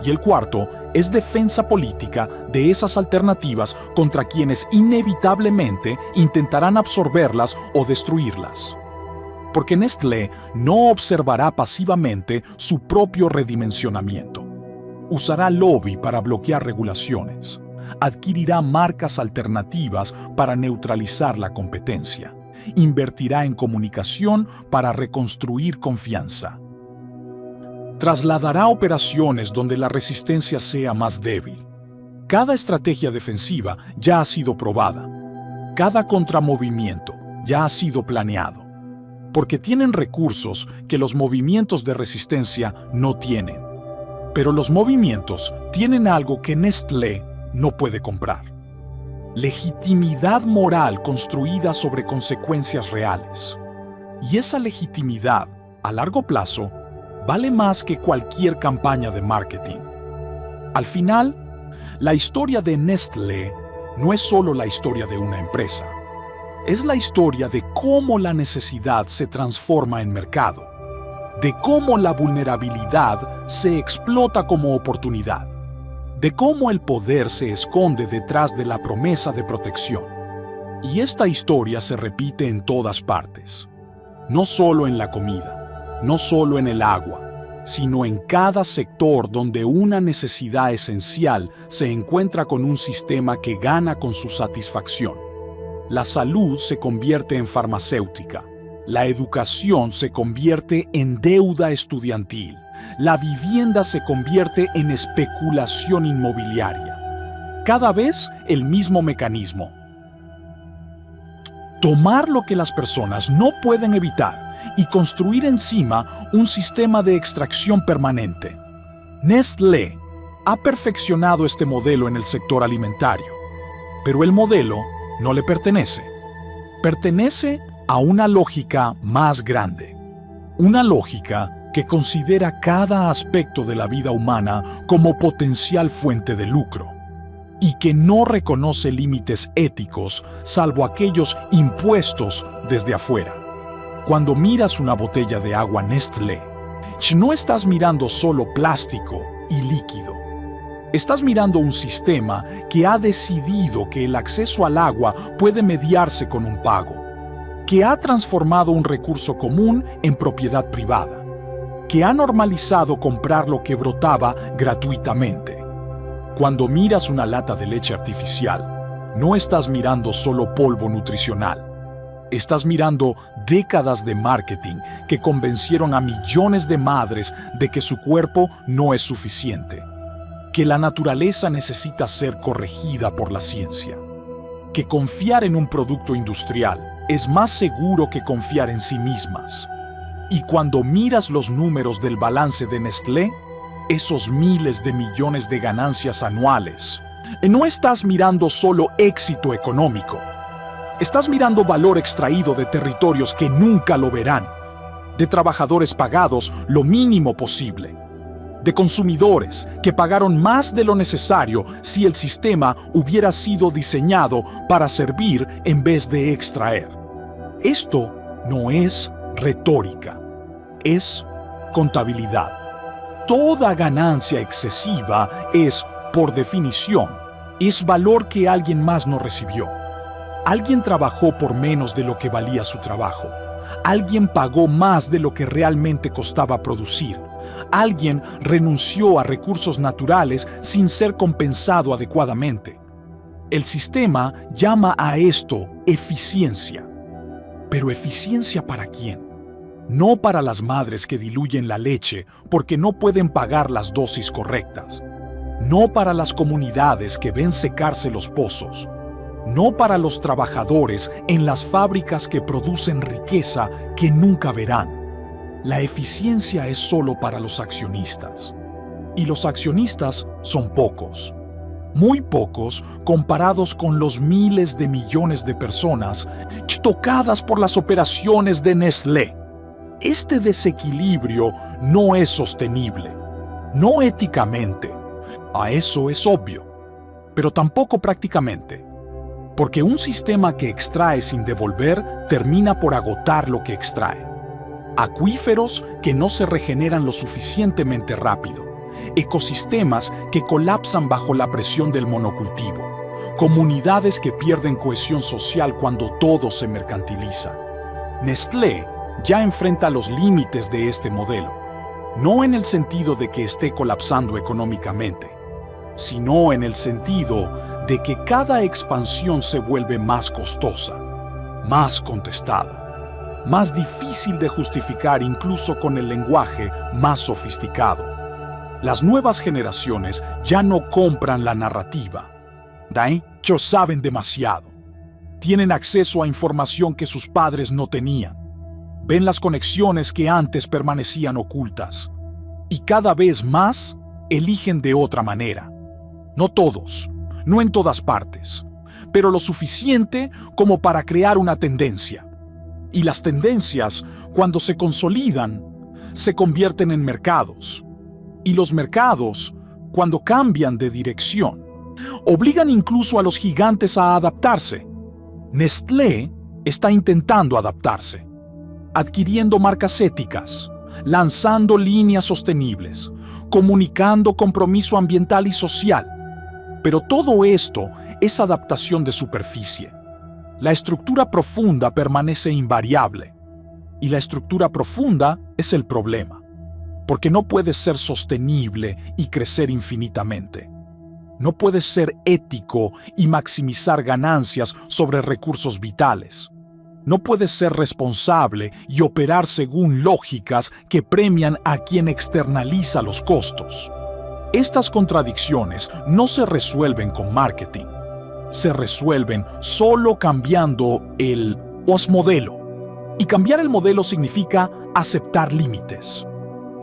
Y el cuarto es defensa política de esas alternativas contra quienes inevitablemente intentarán absorberlas o destruirlas. Porque Nestlé no observará pasivamente su propio redimensionamiento. Usará lobby para bloquear regulaciones. Adquirirá marcas alternativas para neutralizar la competencia. Invertirá en comunicación para reconstruir confianza. Trasladará operaciones donde la resistencia sea más débil. Cada estrategia defensiva ya ha sido probada. Cada contramovimiento ya ha sido planeado. Porque tienen recursos que los movimientos de resistencia no tienen. Pero los movimientos tienen algo que Nestlé no puede comprar: legitimidad moral construida sobre consecuencias reales. Y esa legitimidad, a largo plazo, vale más que cualquier campaña de marketing. Al final, la historia de Nestlé no es solo la historia de una empresa. Es la historia de cómo la necesidad se transforma en mercado, de cómo la vulnerabilidad se explota como oportunidad, de cómo el poder se esconde detrás de la promesa de protección. Y esta historia se repite en todas partes, no solo en la comida, no solo en el agua, sino en cada sector donde una necesidad esencial se encuentra con un sistema que gana con su satisfacción. La salud se convierte en farmacéutica, la educación se convierte en deuda estudiantil, la vivienda se convierte en especulación inmobiliaria. Cada vez el mismo mecanismo. Tomar lo que las personas no pueden evitar y construir encima un sistema de extracción permanente. Nestlé ha perfeccionado este modelo en el sector alimentario, pero el modelo no le pertenece. Pertenece a una lógica más grande, una lógica que considera cada aspecto de la vida humana como potencial fuente de lucro y que no reconoce límites éticos salvo aquellos impuestos desde afuera. Cuando miras una botella de agua Nestlé, no estás mirando solo plástico y líquido. Estás mirando un sistema que ha decidido que el acceso al agua puede mediarse con un pago, que ha transformado un recurso común en propiedad privada, que ha normalizado comprar lo que brotaba gratuitamente. Cuando miras una lata de leche artificial, no estás mirando solo polvo nutricional. Estás mirando décadas de marketing que convencieron a millones de madres de que su cuerpo no es suficiente, que la naturaleza necesita ser corregida por la ciencia, que confiar en un producto industrial es más seguro que confiar en sí mismas, Y cuando miras los números del balance de Nestlé, esos miles de millones de ganancias anuales, no estás mirando solo éxito económico. Estás mirando valor extraído de territorios que nunca lo verán, de trabajadores pagados lo mínimo posible, de consumidores que pagaron más de lo necesario si el sistema hubiera sido diseñado para servir en vez de extraer. Esto no es retórica, es contabilidad. Toda ganancia excesiva es, por definición, es valor que alguien más no recibió. Alguien trabajó por menos de lo que valía su trabajo. Alguien pagó más de lo que realmente costaba producir. Alguien renunció a recursos naturales sin ser compensado adecuadamente. El sistema llama a esto eficiencia. ¿Pero eficiencia para quién? No para las madres que diluyen la leche porque no pueden pagar las dosis correctas. No para las comunidades que ven secarse los pozos. No para los trabajadores en las fábricas que producen riqueza que nunca verán. La eficiencia es solo para los accionistas. Y los accionistas son pocos. Muy pocos comparados con los miles de millones de personas tocadas por las operaciones de Nestlé. Este desequilibrio no es sostenible, no éticamente. A eso es obvio, pero tampoco prácticamente. Porque un sistema que extrae sin devolver termina por agotar lo que extrae. Acuíferos que no se regeneran lo suficientemente rápido. Ecosistemas que colapsan bajo la presión del monocultivo. Comunidades que pierden cohesión social cuando todo se mercantiliza. Nestlé ya enfrenta los límites de este modelo. No en el sentido de que esté colapsando económicamente, sino en el sentido de que cada expansión se vuelve más costosa, más contestada, más difícil de justificar incluso con el lenguaje más sofisticado. Las nuevas generaciones ya no compran la narrativa. Ellos saben demasiado. Tienen acceso a información que sus padres no tenían. Ven las conexiones que antes permanecían ocultas. Y cada vez más eligen de otra manera. No todos, no en todas partes, pero lo suficiente como para crear una tendencia. Y las tendencias, cuando se consolidan, se convierten en mercados. Y los mercados, cuando cambian de dirección, obligan incluso a los gigantes a adaptarse. Nestlé está intentando adaptarse, adquiriendo marcas éticas, lanzando líneas sostenibles, comunicando compromiso ambiental y social. Pero todo esto es adaptación de superficie. La estructura profunda permanece invariable. Y la estructura profunda es el problema, porque no puede ser sostenible y crecer infinitamente. No puede ser ético y maximizar ganancias sobre recursos vitales. No puede ser responsable y operar según lógicas que premian a quien externaliza los costos. Estas contradicciones no se resuelven con marketing. Se resuelven solo cambiando el modelo. Y cambiar el modelo significa aceptar límites.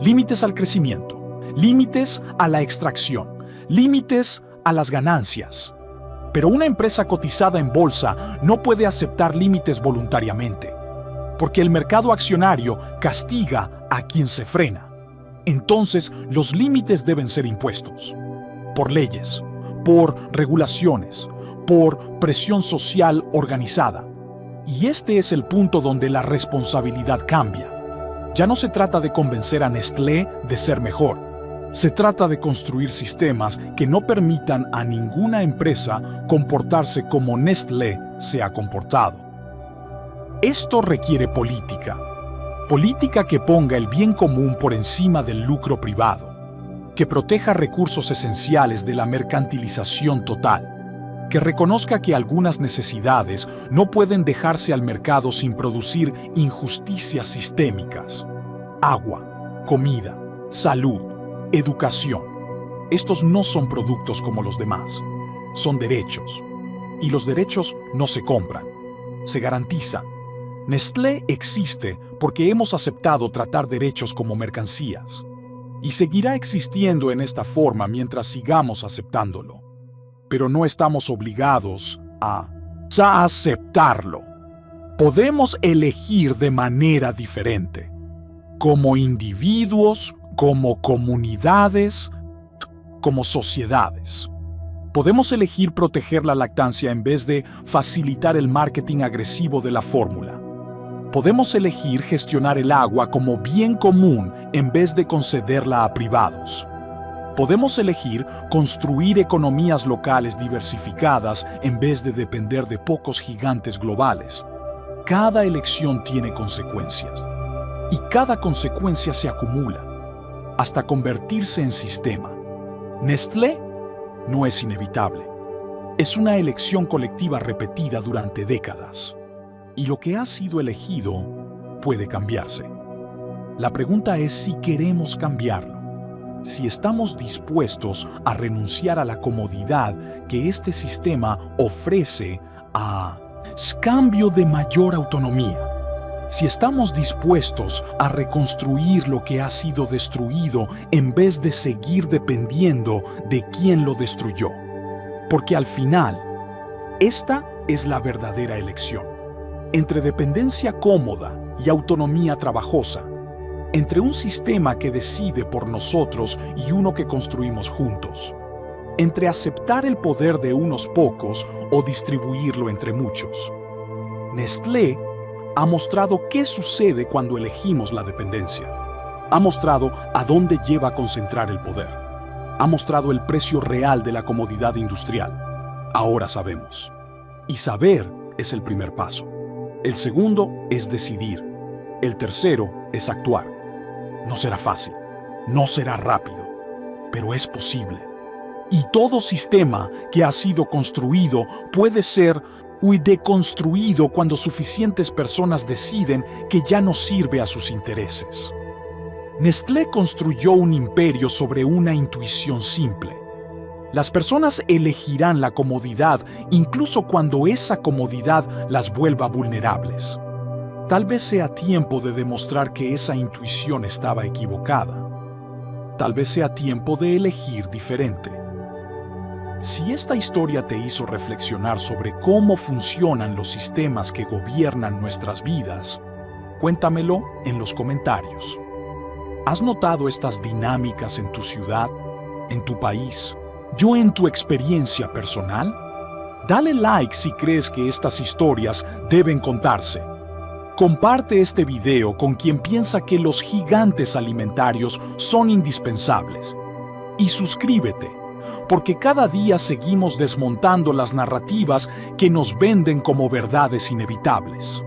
Límites al crecimiento, límites a la extracción, límites a las ganancias. Pero una empresa cotizada en bolsa no puede aceptar límites voluntariamente, porque el mercado accionario castiga a quien se frena. Entonces, los límites deben ser impuestos por leyes, por regulaciones, por presión social organizada. Y este es el punto donde la responsabilidad cambia. Ya no se trata de convencer a Nestlé de ser mejor. Se trata de construir sistemas que no permitan a ninguna empresa comportarse como Nestlé se ha comportado. Esto requiere política. Política que ponga el bien común por encima del lucro privado, que proteja recursos esenciales de la mercantilización total, que reconozca que algunas necesidades no pueden dejarse al mercado sin producir injusticias sistémicas. Agua, comida, salud, educación. Estos no son productos como los demás, son derechos. Y los derechos no se compran, se garantizan. Nestlé existe porque hemos aceptado tratar derechos como mercancías y seguirá existiendo en esta forma mientras sigamos aceptándolo. Pero no estamos obligados a aceptarlo. Podemos elegir de manera diferente, como individuos, como comunidades, como sociedades. Podemos elegir proteger la lactancia en vez de facilitar el marketing agresivo de la fórmula. Podemos elegir gestionar el agua como bien común en vez de concederla a privados. Podemos elegir construir economías locales diversificadas en vez de depender de pocos gigantes globales. Cada elección tiene consecuencias, y cada consecuencia se acumula hasta convertirse en sistema. Nestlé no es inevitable. Es una elección colectiva repetida durante décadas. Y lo que ha sido elegido puede cambiarse. La pregunta es si queremos cambiarlo, si estamos dispuestos a renunciar a la comodidad que este sistema ofrece a cambio de mayor autonomía, si estamos dispuestos a reconstruir lo que ha sido destruido en vez de seguir dependiendo de quién lo destruyó. Porque al final, esta es la verdadera elección. Entre dependencia cómoda y autonomía trabajosa, entre un sistema que decide por nosotros y uno que construimos juntos, entre aceptar el poder de unos pocos o distribuirlo entre muchos. Nestlé ha mostrado qué sucede cuando elegimos la dependencia. Ha mostrado a dónde lleva a concentrar el poder. Ha mostrado el precio real de la comodidad industrial. Ahora sabemos. Y saber es el primer paso. El segundo es decidir. El tercero es actuar. No será fácil, no será rápido, pero es posible. Y todo sistema que ha sido construido puede ser deconstruido cuando suficientes personas deciden que ya no sirve a sus intereses. Nestlé construyó un imperio sobre una intuición simple. Las personas elegirán la comodidad incluso cuando esa comodidad las vuelva vulnerables. Tal vez sea tiempo de demostrar que esa intuición estaba equivocada. Tal vez sea tiempo de elegir diferente. Si esta historia te hizo reflexionar sobre cómo funcionan los sistemas que gobiernan nuestras vidas, cuéntamelo en los comentarios. ¿Has notado estas dinámicas en tu ciudad, en tu país, en tu experiencia personal? Dale like si crees que estas historias deben contarse. Comparte este video con quien piensa que los gigantes alimentarios son indispensables. Y suscríbete, porque cada día seguimos desmontando las narrativas que nos venden como verdades inevitables.